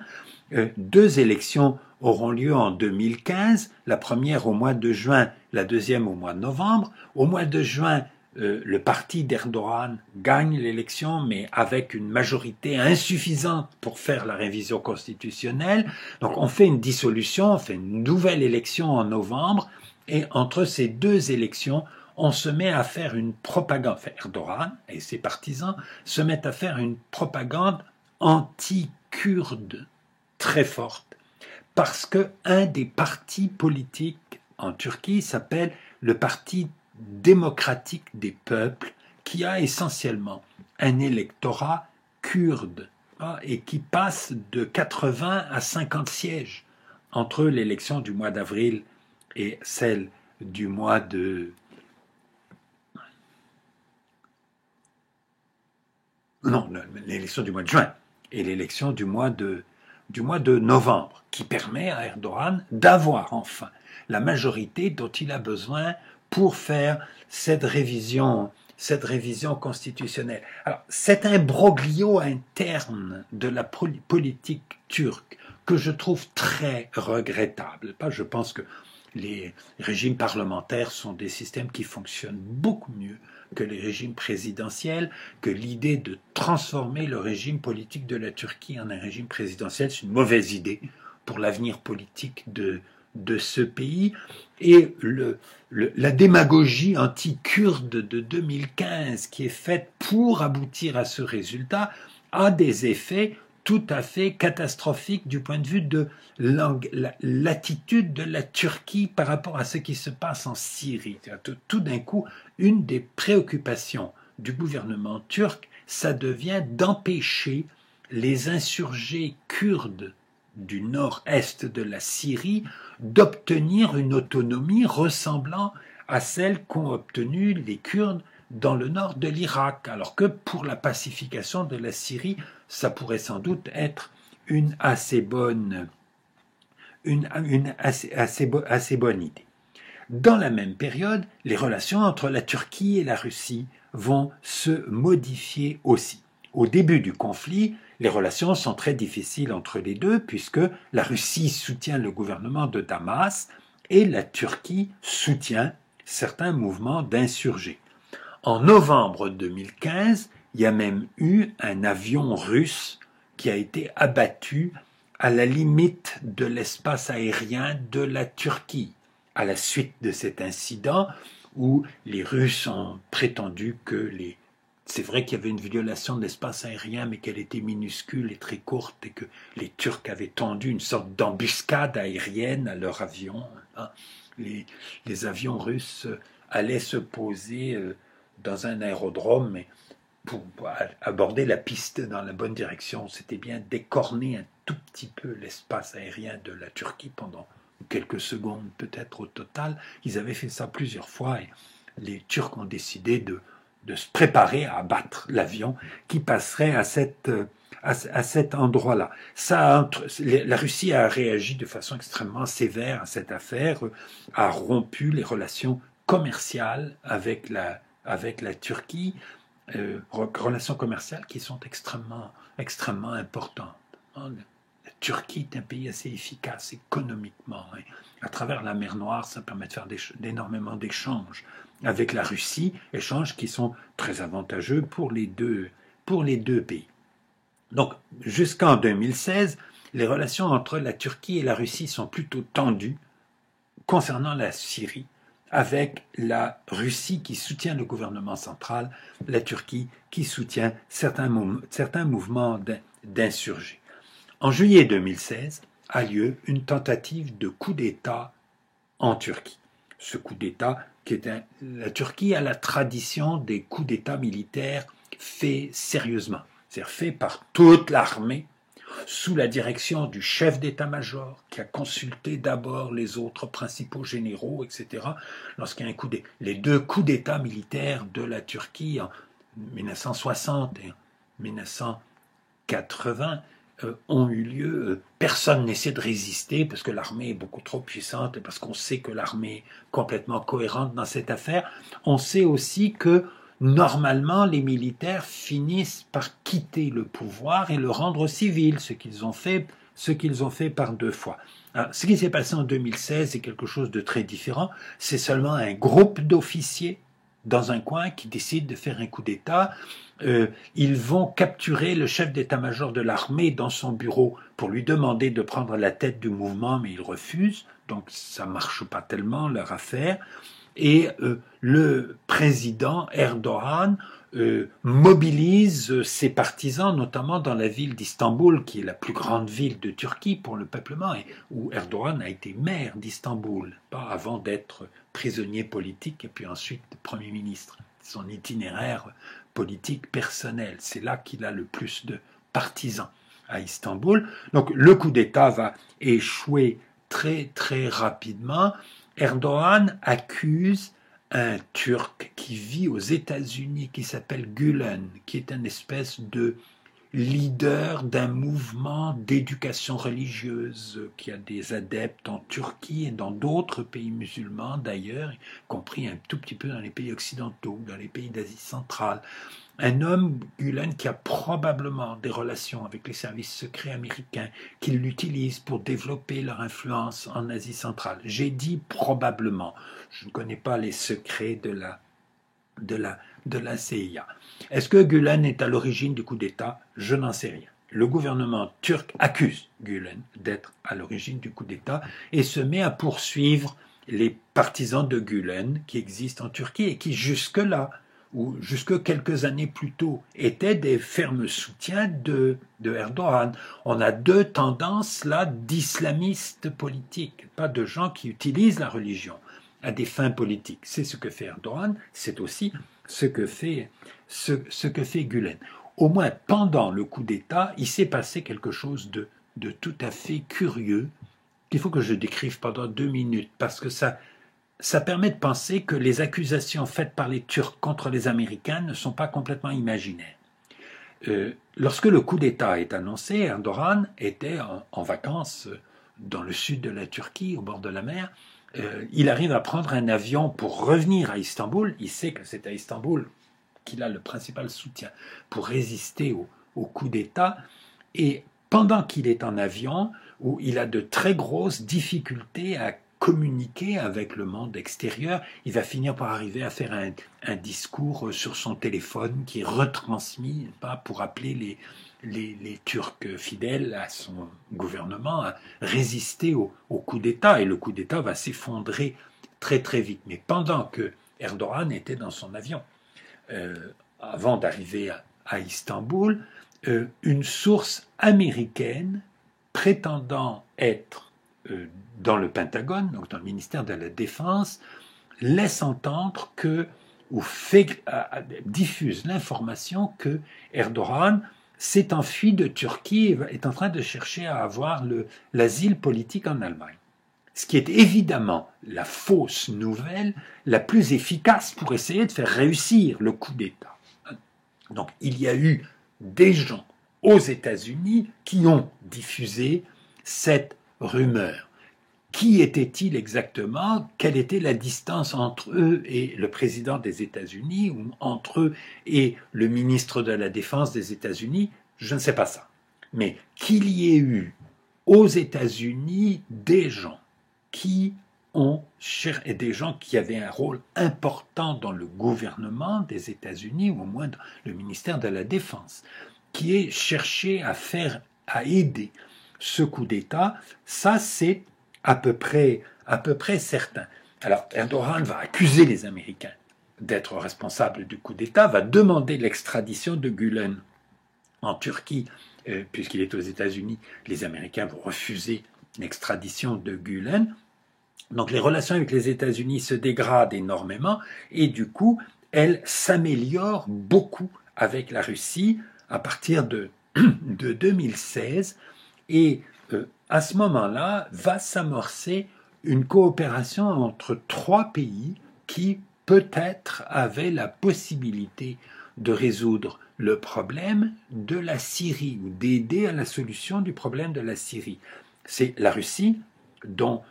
2 élections auront lieu en 2015, la première au mois de juin, la deuxième au mois de novembre. Au mois de juin, le parti d'Erdogan gagne l'élection, mais avec une majorité insuffisante pour faire la révision constitutionnelle. Donc on fait une dissolution, on fait une nouvelle élection en novembre, et entre ces 2 élections, on se met à faire une propagande, enfin Erdogan et ses partisans se mettent à faire une propagande anti-kurde très forte, parce que un des partis politiques en Turquie s'appelle le Parti démocratique des peuples, qui a essentiellement un électorat kurde et qui passe de 80 à 50 sièges entre l'élection du mois d'avril et celle du mois de... Non, l'élection du mois de juin et l'élection du mois de novembre, qui permet à Erdogan d'avoir enfin la majorité dont il a besoin pour faire cette révision constitutionnelle. Alors, c'est un imbroglio interne de la politique turque que je trouve très regrettable. Je pense que les régimes parlementaires sont des systèmes qui fonctionnent beaucoup mieux que les régimes présidentiels, que l'idée de transformer le régime politique de la Turquie en un régime présidentiel, c'est une mauvaise idée pour l'avenir politique de ce pays. Et la démagogie anti-kurde de 2015 qui est faite pour aboutir à ce résultat a des effets tout à fait catastrophique du point de vue de l'attitude de la Turquie par rapport à ce qui se passe en Syrie. Tout d'un coup, une des préoccupations du gouvernement turc, ça devient d'empêcher les insurgés kurdes du nord-est de la Syrie d'obtenir une autonomie ressemblant à celle qu'ont obtenue les Kurdes dans le nord de l'Irak, alors que pour la pacification de la Syrie, ça pourrait sans doute être une assez bonne idée. Dans la même période, les relations entre la Turquie et la Russie vont se modifier aussi. Au début du conflit, les relations sont très difficiles entre les deux puisque la Russie soutient le gouvernement de Damas et la Turquie soutient certains mouvements d'insurgés. En novembre 2015, il y a même eu un avion russe qui a été abattu à la limite de l'espace aérien de la Turquie, à la suite de cet incident où les Russes ont prétendu que les c'est vrai qu'il y avait une violation de l'espace aérien, mais qu'elle était minuscule et très courte, et que les Turcs avaient tendu une sorte d'embuscade aérienne à leurs avions. Hein. Les avions russes allaient se poser dans un aérodrome, mais pour aborder la piste dans la bonne direction, c'était bien décorner un tout petit peu l'espace aérien de la Turquie pendant quelques secondes peut-être au total. Ils avaient fait ça plusieurs fois et les Turcs ont décidé de se préparer à abattre l'avion qui passerait à cet endroit-là. La Russie a réagi de façon extrêmement sévère à cette affaire, a rompu les relations commerciales avec la Turquie, relations commerciales qui sont extrêmement importantes. La Turquie est un pays assez efficace économiquement. Hein. À travers la mer Noire, ça permet de faire énormément d'échanges avec la Russie, échanges qui sont très avantageux pour les deux pays. Donc, jusqu'en 2016, les relations entre la Turquie et la Russie sont plutôt tendues concernant la Syrie, avec la Russie qui soutient le gouvernement central, la Turquie qui soutient certains mouvements d'insurgés. En juillet 2016 a lieu une tentative de coup d'État en Turquie. Ce coup d'État, la Turquie a la tradition des coups d'État militaires faits sérieusement, c'est-à-dire faits par toute l'armée, sous la direction du chef d'état-major, qui a consulté d'abord les autres principaux généraux, etc. Lorsqu'il y a les deux coups d'État militaires de la Turquie en 1960 et en 1980 ont eu lieu, personne n'essaie de résister parce que l'armée est beaucoup trop puissante et parce qu'on sait que l'armée est complètement cohérente dans cette affaire. On sait aussi que normalement, les militaires finissent par quitter le pouvoir et le rendre civil, ce qu'ils ont fait par 2 fois. Alors, ce qui s'est passé en 2016 est quelque chose de très différent. C'est seulement un groupe d'officiers dans un coin qui décide de faire un coup d'État. Ils vont capturer le chef d'état-major de l'armée dans son bureau pour lui demander de prendre la tête du mouvement, mais il refuse. Donc ça marche pas tellement leur affaire. Et le président Erdogan mobilise ses partisans, notamment dans la ville d'Istanbul, qui est la plus grande ville de Turquie pour le peuplement, et où Erdogan a été maire d'Istanbul, pas avant d'être prisonnier politique et puis ensuite Premier ministre. Son itinéraire politique personnel, c'est là qu'il a le plus de partisans, à Istanbul. Donc le coup d'État va échouer très très rapidement. Erdogan accuse un Turc qui vit aux États-Unis, qui s'appelle Gülen, qui est une espèce de leader d'un mouvement d'éducation religieuse qui a des adeptes en Turquie et dans d'autres pays musulmans d'ailleurs, y compris un tout petit peu dans les pays occidentaux, dans les pays d'Asie centrale. Un homme, Gülen, qui a probablement des relations avec les services secrets américains, qui l'utilisent pour développer leur influence en Asie centrale. J'ai dit probablement. Je ne connais pas les secrets de la CIA. Est-ce que Gülen est à l'origine du coup d'État? Je n'en sais rien. Le gouvernement turc accuse Gülen d'être à l'origine du coup d'État et se met à poursuivre les partisans de Gülen qui existent en Turquie et qui jusque-là, ou jusque quelques années plus tôt, étaient des fermes soutiens de Erdogan. On a 2 tendances là d'islamistes politiques, pas de gens qui utilisent la religion à des fins politiques. C'est ce que fait Erdogan, c'est aussi ce que fait Gülen. Au moins pendant le coup d'État, il s'est passé quelque chose de tout à fait curieux qu'il faut que je décrive pendant 2 minutes parce que ça permet de penser que les accusations faites par les Turcs contre les Américains ne sont pas complètement imaginaires. Lorsque le coup d'État est annoncé, Erdogan était en vacances dans le sud de la Turquie, au bord de la mer. Il arrive à prendre un avion pour revenir à Istanbul. Il sait que c'est à Istanbul qu'il a le principal soutien pour résister au coup d'État. Et pendant qu'il est en avion, où il a de très grosses difficultés à communiquer avec le monde extérieur, il va finir par arriver à faire un discours sur son téléphone qui est retransmis pour appeler les Turcs fidèles à son gouvernement à résister au coup d'État. Et le coup d'État va s'effondrer très très vite. Mais pendant que Erdogan était dans son avion, avant d'arriver à Istanbul, une source américaine prétendant être dans le Pentagone, donc dans le ministère de la Défense, laisse entendre que, ou diffuse l'information que Erdogan s'est enfui de Turquie et est en train de chercher à avoir l'asile politique en Allemagne. Ce qui est évidemment la fausse nouvelle la plus efficace pour essayer de faire réussir le coup d'État. Donc il y a eu des gens aux États-Unis qui ont diffusé cette rumeur. Qui était-il exactement? Quelle était la distance entre eux et le président des États-Unis, ou entre eux et le ministre de la Défense des États-Unis? Je ne sais pas ça. Mais qu'il y ait eu aux États-Unis des gens qui ont et des gens qui avaient un rôle important dans le gouvernement des États-Unis, ou au moins dans le ministère de la Défense, qui aient cherché à aider ce coup d'État, ça c'est à peu près certain. Alors Erdogan va accuser les Américains d'être responsables du coup d'État, va demander l'extradition de Gülen en Turquie, puisqu'il est aux États-Unis. Les Américains vont refuser l'extradition de Gülen. Donc les relations avec les États-Unis se dégradent énormément et du coup, elles s'améliorent beaucoup avec la Russie à partir de 2016 et à ce moment-là va s'amorcer une coopération entre trois pays qui peut-être avaient la possibilité de résoudre le problème de la Syrie ou d'aider à la solution du problème de la Syrie. C'est la Russie dont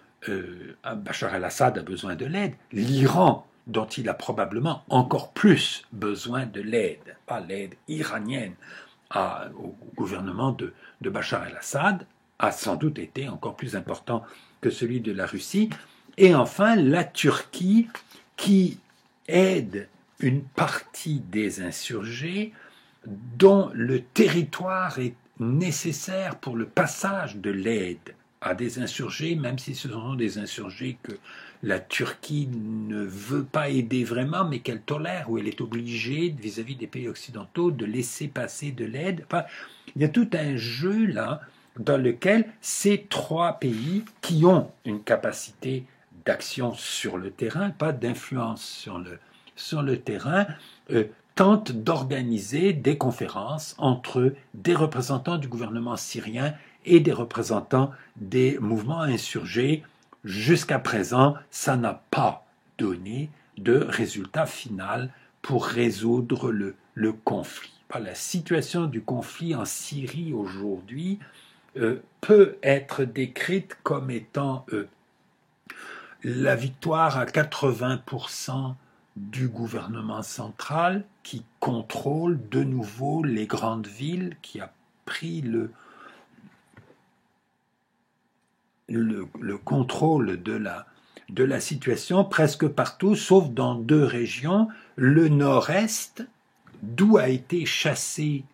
Bachar el-Assad a besoin de l'aide, l'Iran dont il a probablement encore plus besoin de l'aide, pas l'aide iranienne au gouvernement de Bachar el-Assad, a sans doute été encore plus important que celui de la Russie, et enfin la Turquie qui aide une partie des insurgés dont le territoire est nécessaire pour le passage de l'aide à des insurgés, même si ce sont des insurgés que la Turquie ne veut pas aider vraiment, mais qu'elle tolère, ou elle est obligée, vis-à-vis des pays occidentaux, de laisser passer de l'aide. Enfin, il y a tout un jeu là, dans lequel ces trois pays, qui ont une capacité d'action sur le terrain, pas d'influence sur le terrain, tentent d'organiser des conférences entre des représentants du gouvernement syrien et des représentants des mouvements insurgés. Jusqu'à présent, ça n'a pas donné de résultat final pour résoudre le conflit. La situation du conflit en Syrie aujourd'hui peut être décrite comme étant la victoire à 80% du gouvernement central qui contrôle de nouveau les grandes villes, qui a pris le contrôle de la situation presque partout, sauf dans deux régions, le nord-est, d'où a été chassé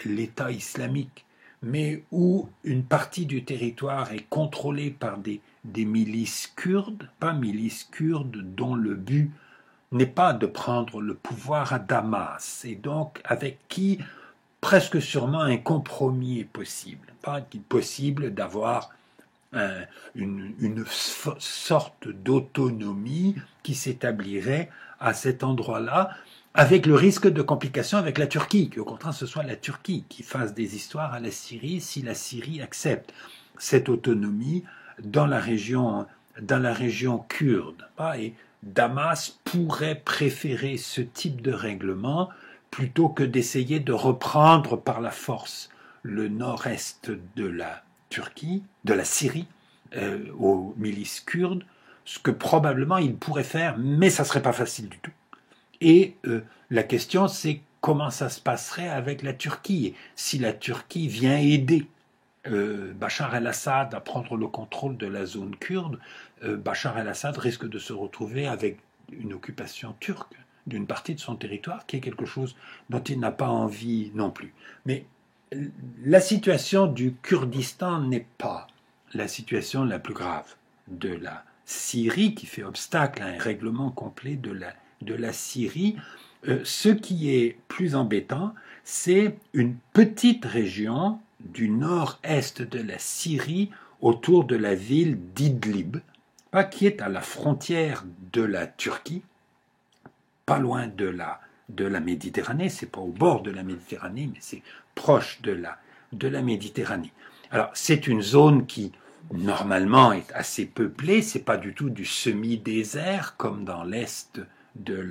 l'État islamique, mais où une partie du territoire est contrôlée par des milices kurdes, pas milices kurdes dont le but n'est pas de prendre le pouvoir à Damas, et donc avec qui presque sûrement un compromis est possible. Pas possible d'avoir une sorte d'autonomie qui s'établirait à cet endroit-là, avec le risque de complications avec la Turquie, qu'au contraire ce soit la Turquie qui fasse des histoires à la Syrie si la Syrie accepte cette autonomie dans la région kurde. Et Damas pourrait préférer ce type de règlement plutôt que d'essayer de reprendre par la force le nord-est de la Turquie, de la Syrie, aux milices kurdes, ce que probablement il pourrait faire, mais ça ne serait pas facile du tout. Et la question, c'est comment ça se passerait avec la Turquie. Et si la Turquie vient aider Bachar el-Assad à prendre le contrôle de la zone kurde, Bachar el-Assad risque de se retrouver avec une occupation turque d'une partie de son territoire, qui est quelque chose dont il n'a pas envie non plus. Mais la situation du Kurdistan n'est pas la situation la plus grave de la Syrie, qui fait obstacle à un règlement complet de la Syrie. Ce qui est plus embêtant, c'est une petite région du nord-est de la Syrie autour de la ville d'Idlib, qui est à la frontière de la Turquie, pas loin de la Méditerranée, c'est pas au bord de la Méditerranée, mais c'est proche de la Méditerranée. Alors, c'est une zone qui, normalement, est assez peuplée, c'est pas du tout du semi-désert, comme dans l'est de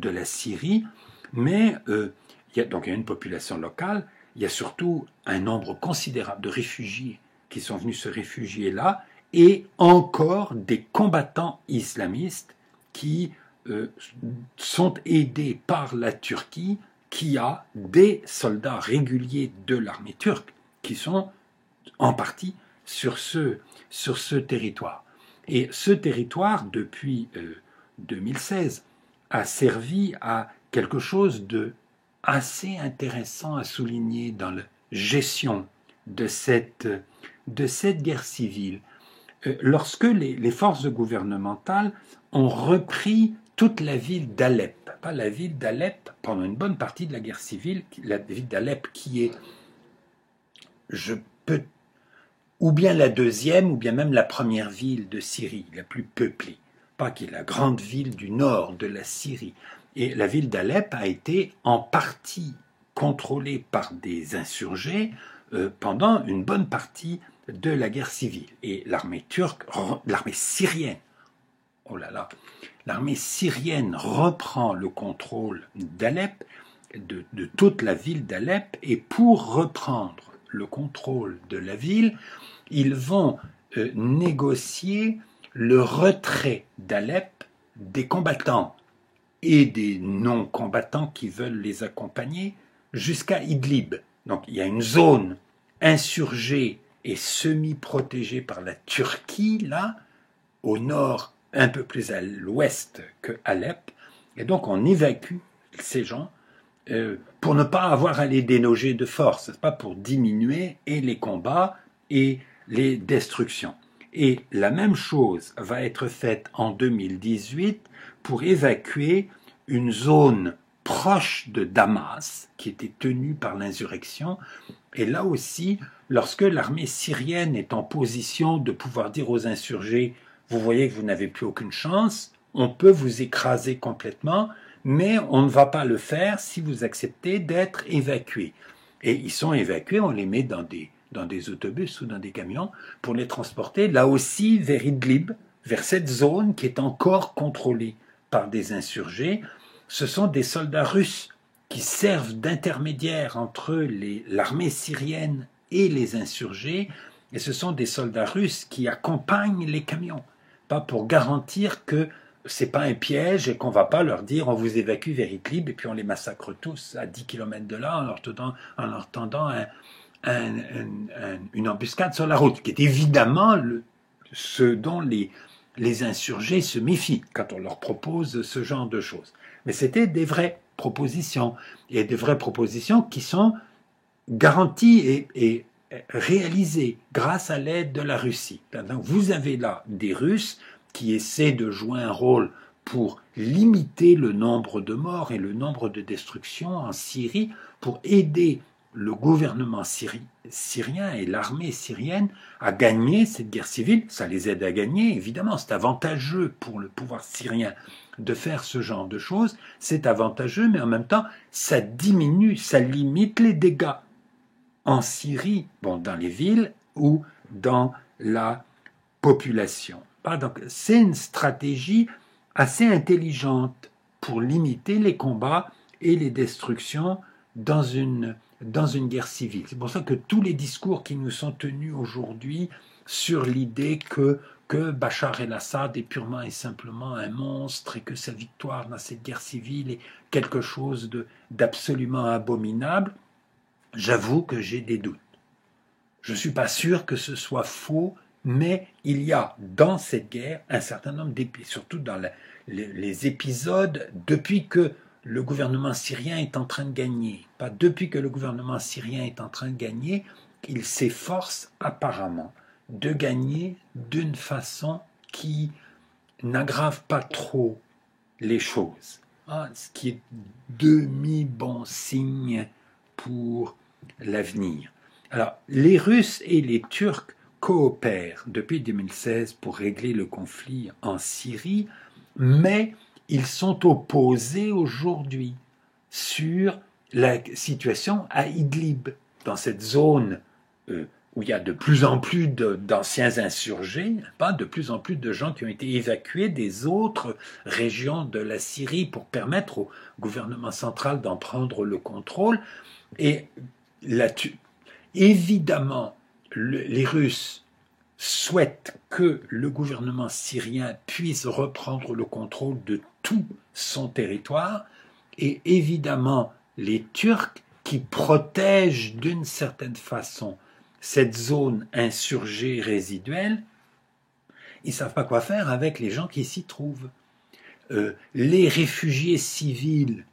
la Syrie, mais il y a une population locale, il y a surtout un nombre considérable de réfugiés qui sont venus se réfugier là, et encore des combattants islamistes qui sont aidés par la Turquie, qui a des soldats réguliers de l'armée turque qui sont en partie sur ce territoire. Et ce territoire, depuis 2016, a servi à quelque chose de assez intéressant à souligner dans la gestion de cette guerre civile. Lorsque les forces gouvernementales ont repris toute la ville d'Alep, la ville d'Alep, pendant une bonne partie de la guerre civile, la ville d'Alep qui est, ou bien la deuxième, ou bien même la première ville de Syrie, la plus peuplée, qui est la grande ville du nord de la Syrie. Et la ville d'Alep a été en partie contrôlée par des insurgés pendant une bonne partie de la guerre civile. Et l'armée syrienne, l'armée syrienne reprend le contrôle d'Alep, de toute la ville d'Alep, et pour reprendre le contrôle de la ville, ils vont négocier le retrait d'Alep des combattants et des non-combattants qui veulent les accompagner jusqu'à Idlib. Donc il y a une zone insurgée et semi-protégée par la Turquie, là, au nord, un peu plus à l'ouest que Alep, et donc on évacue ces gens pour ne pas avoir à les déloger de force, pas pour diminuer et les combats et les destructions. Et la même chose va être faite en 2018 pour évacuer une zone proche de Damas, qui était tenue par l'insurrection. Et là aussi, lorsque l'armée syrienne est en position de pouvoir dire aux insurgés « Vous voyez que vous n'avez plus aucune chance, on peut vous écraser complètement, mais on ne va pas le faire si vous acceptez d'être évacués. » Et ils sont évacués, on les met dans des autobus ou dans des camions pour les transporter là aussi vers Idlib, vers cette zone qui est encore contrôlée par des insurgés. Ce sont des soldats russes qui servent d'intermédiaires entre l'armée syrienne et les insurgés, et ce sont des soldats russes qui accompagnent les camions, pas pour garantir que c'est pas un piège et qu'on va pas leur dire on vous évacue vers Idlib et puis on les massacre tous à 10 km de là en leur tendant une embuscade sur la route, qui est évidemment ce dont les insurgés se méfient quand on leur propose ce genre de choses. Mais c'était des vraies propositions, et des vraies propositions qui sont garanties et réalisées grâce à l'aide de la Russie. Donc vous avez là des Russes qui essaient de jouer un rôle pour limiter le nombre de morts et le nombre de destructions en Syrie, pour aider le gouvernement syrien et l'armée syrienne à gagner cette guerre civile. Ça les aide à gagner, évidemment, c'est avantageux pour le pouvoir syrien de faire ce genre de choses, c'est avantageux, mais en même temps, ça diminue, ça limite les dégâts en Syrie, dans les villes ou dans la population. Donc, c'est une stratégie assez intelligente pour limiter les combats et les destructions dans une guerre civile. C'est pour ça que tous les discours qui nous sont tenus aujourd'hui sur l'idée que Bachar el-Assad est purement et simplement un monstre et que sa victoire dans cette guerre civile est quelque chose d'absolument abominable, j'avoue que j'ai des doutes. Je ne suis pas sûr que ce soit faux, mais il y a dans cette guerre un certain nombre d'épisodes, surtout dans les épisodes depuis que le gouvernement syrien est en train de gagner. Pas depuis que le gouvernement syrien est en train de gagner, il s'efforce apparemment de gagner d'une façon qui n'aggrave pas trop les choses. ce qui est demi-bon signe pour l'avenir. Alors, les Russes et les Turcs coopèrent depuis 2016 pour régler le conflit en Syrie, mais ils sont opposés aujourd'hui sur la situation à Idlib, dans cette zone où il y a de plus en plus d'anciens insurgés, de plus en plus de gens qui ont été évacués des autres régions de la Syrie pour permettre au gouvernement central d'en prendre le contrôle. Et évidemment, les Russes souhaitent que le gouvernement syrien puisse reprendre le contrôle de tout son territoire, et évidemment les Turcs qui protègent d'une certaine façon cette zone insurgée résiduelle, ils ne savent pas quoi faire avec les gens qui s'y trouvent. Les réfugiés civils,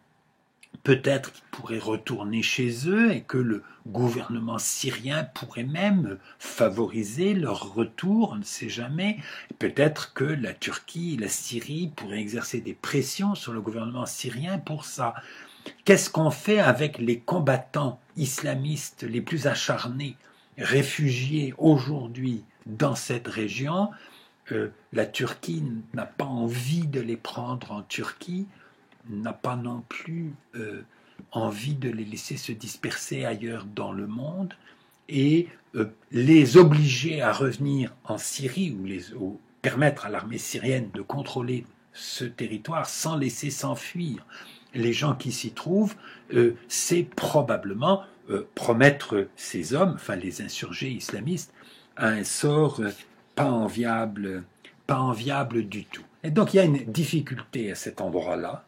peut-être qu'ils pourraient retourner chez eux et que le gouvernement syrien pourrait même favoriser leur retour, on ne sait jamais. Peut-être que la Turquie et la Syrie pourraient exercer des pressions sur le gouvernement syrien pour ça. Qu'est-ce qu'on fait avec les combattants islamistes les plus acharnés, réfugiés aujourd'hui dans cette région? La Turquie n'a pas envie de les prendre en Turquie, n'a pas non plus envie de les laisser se disperser ailleurs dans le monde, et les obliger à revenir en Syrie ou permettre à l'armée syrienne de contrôler ce territoire sans laisser s'enfuir les gens qui s'y trouvent, c'est probablement promettre ces hommes, enfin les insurgés islamistes, à un sort pas enviable du tout. Et donc il y a une difficulté à cet endroit-là,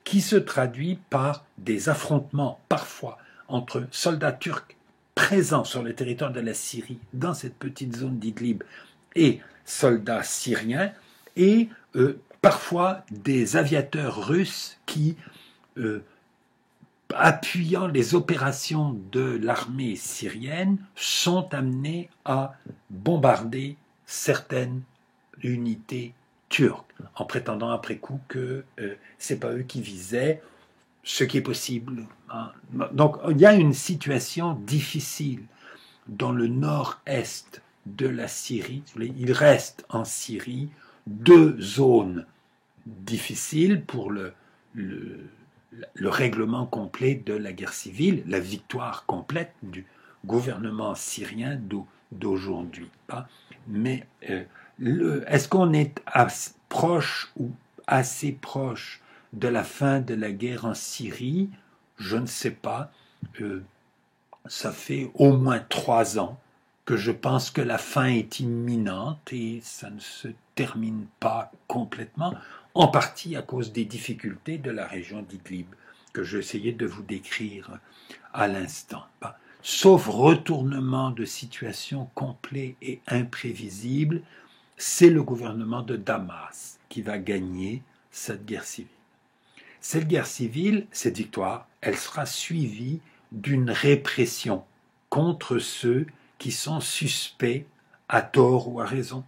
qui se traduit par des affrontements parfois entre soldats turcs présents sur le territoire de la Syrie, dans cette petite zone d'Idlib, et soldats syriens, et parfois des aviateurs russes qui, appuyant les opérations de l'armée syrienne, sont amenés à bombarder certaines unités turques, en prétendant après coup que c'est pas eux qui visaient, ce qui est possible. Donc il y a une situation difficile dans le nord-est de la Syrie. Il reste en Syrie deux zones difficiles pour le règlement complet de la guerre civile, la victoire complète du gouvernement syrien d'aujourd'hui. Mais est-ce qu'on est proche ou assez proche de la fin de la guerre en Syrie? Je ne sais pas. Ça fait au moins 3 ans que je pense que la fin est imminente et ça ne se termine pas complètement, en partie à cause des difficultés de la région d'Idlib, que j'essayais de vous décrire à l'instant. Sauf retournement de situation complet et imprévisible, c'est le gouvernement de Damas qui va gagner cette guerre civile. Cette guerre civile, cette victoire, elle sera suivie d'une répression contre ceux qui sont suspects, à tort ou à raison,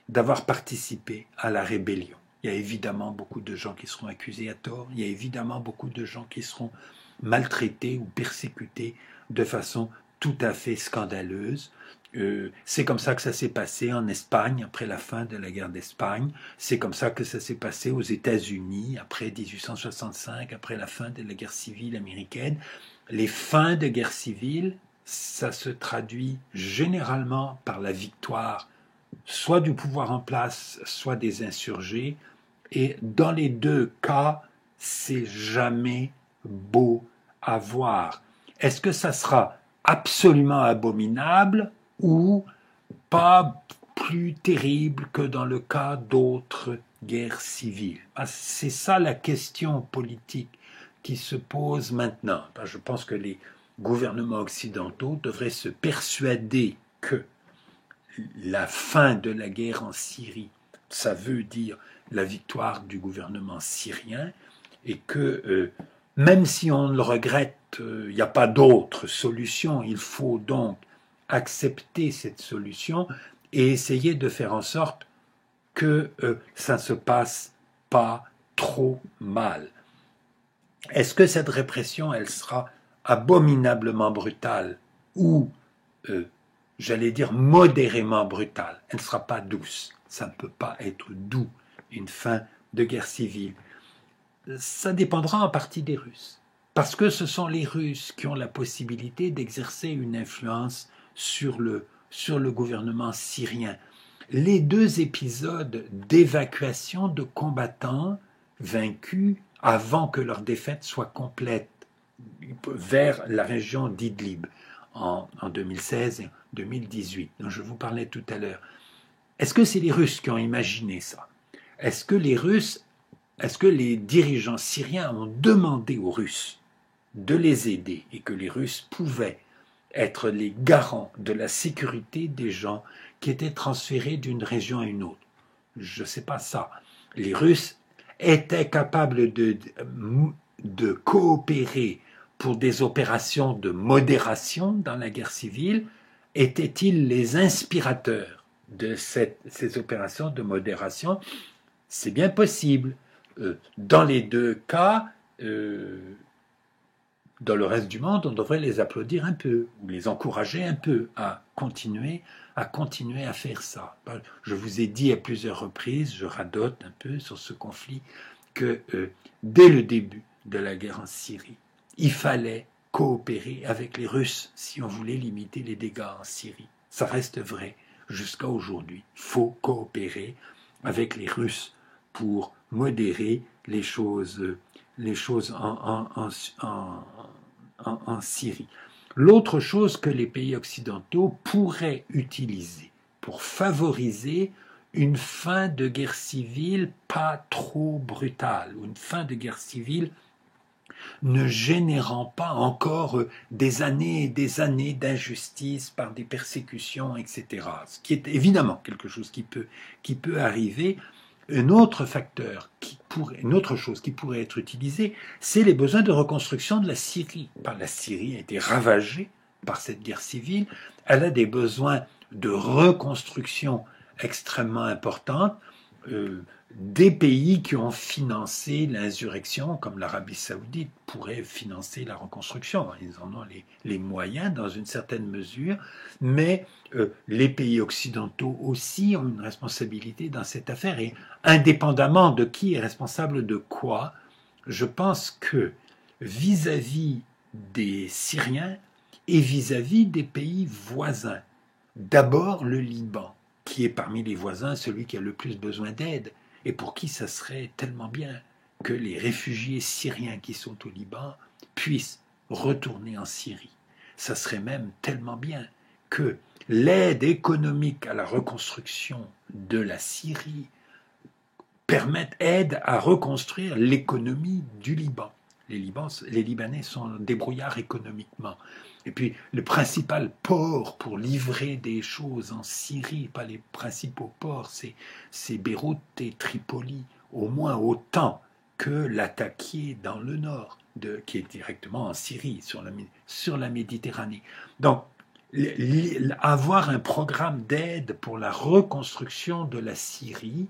d'avoir participé à la rébellion. Il y a évidemment beaucoup de gens qui seront accusés à tort, il y a évidemment beaucoup de gens qui seront maltraités ou persécutés de façon tout à fait scandaleuse. C'est comme ça que ça s'est passé en Espagne après la fin de la guerre d'Espagne. C'est comme ça que ça s'est passé aux États-Unis après 1865, après la fin de la guerre civile américaine. Les fins de guerre civile, ça se traduit généralement par la victoire soit du pouvoir en place, soit des insurgés. Et dans les deux cas, c'est jamais beau à voir. Est-ce que ça sera absolument abominable ou pas plus terrible que dans le cas d'autres guerres civiles? C'est ça la question politique qui se pose maintenant. Je pense que les gouvernements occidentaux devraient se persuader que la fin de la guerre en Syrie, ça veut dire la victoire du gouvernement syrien, et que même si on le regrette, il n'y a pas d'autre solution, il faut donc accepter cette solution et essayer de faire en sorte que ça ne se passe pas trop mal. Est-ce que cette répression, elle sera abominablement brutale ou, j'allais dire, modérément brutale? Elle ne sera pas douce. Ça ne peut pas être doux, une fin de guerre civile. Ça dépendra en partie des Russes. Parce que ce sont les Russes qui ont la possibilité d'exercer une influence sur le gouvernement syrien. Les deux épisodes d'évacuation de combattants vaincus avant que leur défaite soit complète vers la région d'Idlib en 2016 et 2018, dont je vous parlais tout à l'heure. Est-ce que c'est les Russes qui ont imaginé ça? Est-ce que les dirigeants syriens ont demandé aux Russes de les aider et que les Russes pouvaient être les garants de la sécurité des gens qui étaient transférés d'une région à une autre? Je ne sais pas ça. Les Russes étaient capables de coopérer pour des opérations de modération dans la guerre civile. Étaient-ils les inspirateurs de ces opérations de modération? C'est bien possible. Dans les deux cas, dans le reste du monde, on devrait les applaudir un peu, ou les encourager un peu à continuer à faire ça. Je vous ai dit à plusieurs reprises, je radote un peu sur ce conflit, que dès le début de la guerre en Syrie, il fallait coopérer avec les Russes si on voulait limiter les dégâts en Syrie. Ça reste vrai jusqu'à aujourd'hui. Il faut coopérer avec les Russes pour modérer les choses en Syrie. L'autre chose que les pays occidentaux pourraient utiliser pour favoriser une fin de guerre civile pas trop brutale, ou une fin de guerre civile ne générant pas encore des années et des années d'injustice par des persécutions, etc. Ce qui est évidemment quelque chose qui peut arriver. Un autre facteur, une autre chose qui pourrait être utilisée, c'est les besoins de reconstruction de la Syrie. La Syrie a été ravagée par cette guerre civile, elle a des besoins de reconstruction extrêmement importants. Des pays qui ont financé l'insurrection, comme l'Arabie saoudite, pourraient financer la reconstruction. Ils en ont les moyens dans une certaine mesure, mais les pays occidentaux aussi ont une responsabilité dans cette affaire. Et indépendamment de qui est responsable de quoi, je pense que vis-à-vis des Syriens et vis-à-vis des pays voisins, d'abord le Liban, qui est parmi les voisins celui qui a le plus besoin d'aide, et pour qui ça serait tellement bien que les réfugiés syriens qui sont au Liban puissent retourner en Syrie. Ça serait même tellement bien que l'aide économique à la reconstruction de la Syrie aide à reconstruire l'économie du Liban. Les Libanais sont débrouillards économiquement. Et puis, le principal port pour livrer des choses en Syrie, pas les principaux ports, c'est Beyrouth et Tripoli, au moins autant que l'Ataquier dans le nord, qui est directement en Syrie, sur la Méditerranée. Donc, avoir un programme d'aide pour la reconstruction de la Syrie,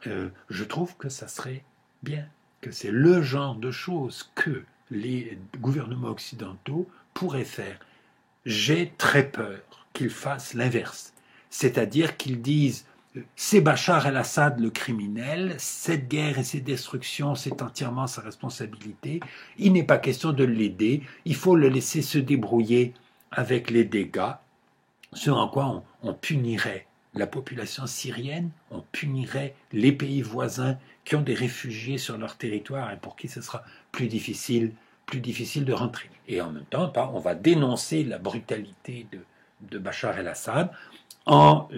je trouve que ça serait bien, que c'est le genre de choses que les gouvernements occidentaux pourraient faire. J'ai très peur qu'ils fassent l'inverse, c'est-à-dire qu'ils disent c'est Bachar el-Assad le criminel, cette guerre et ces destructions, c'est entièrement sa responsabilité, il n'est pas question de l'aider, il faut le laisser se débrouiller avec les dégâts, ce en quoi on punirait la population syrienne, on punirait les pays voisins qui ont des réfugiés sur leur territoire et pour qui ce sera plus difficile de rentrer. Et en même temps, on va dénoncer la brutalité de Bachar el-Assad en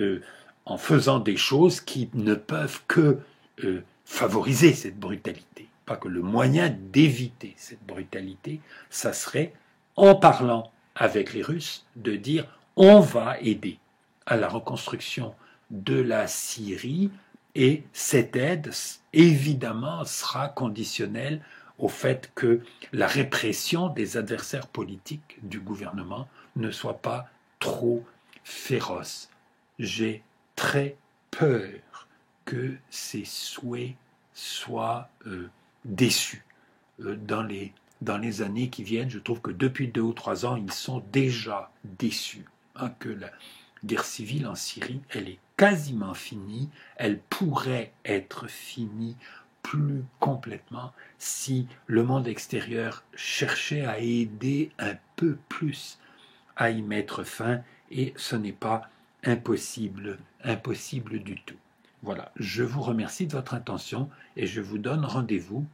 faisant des choses qui ne peuvent que favoriser cette brutalité. Pas que le moyen d'éviter cette brutalité, ça serait, en parlant avec les Russes, de dire on va aider à la reconstruction de la Syrie et cette aide, évidemment, sera conditionnelle au fait que la répression des adversaires politiques du gouvernement ne soit pas trop féroce. J'ai très peur que ces souhaits soient déçus dans les années qui viennent. Je trouve que depuis 2 ou 3 ans, ils sont déjà déçus, hein, que la guerre civile en Syrie, elle est quasiment finie. Elle pourrait être finie plus complètement si le monde extérieur cherchait à aider un peu plus à y mettre fin, et ce n'est pas impossible du tout. Voilà, je vous remercie de votre attention et je vous donne rendez-vous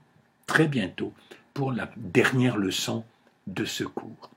très bientôt pour la dernière leçon de ce cours.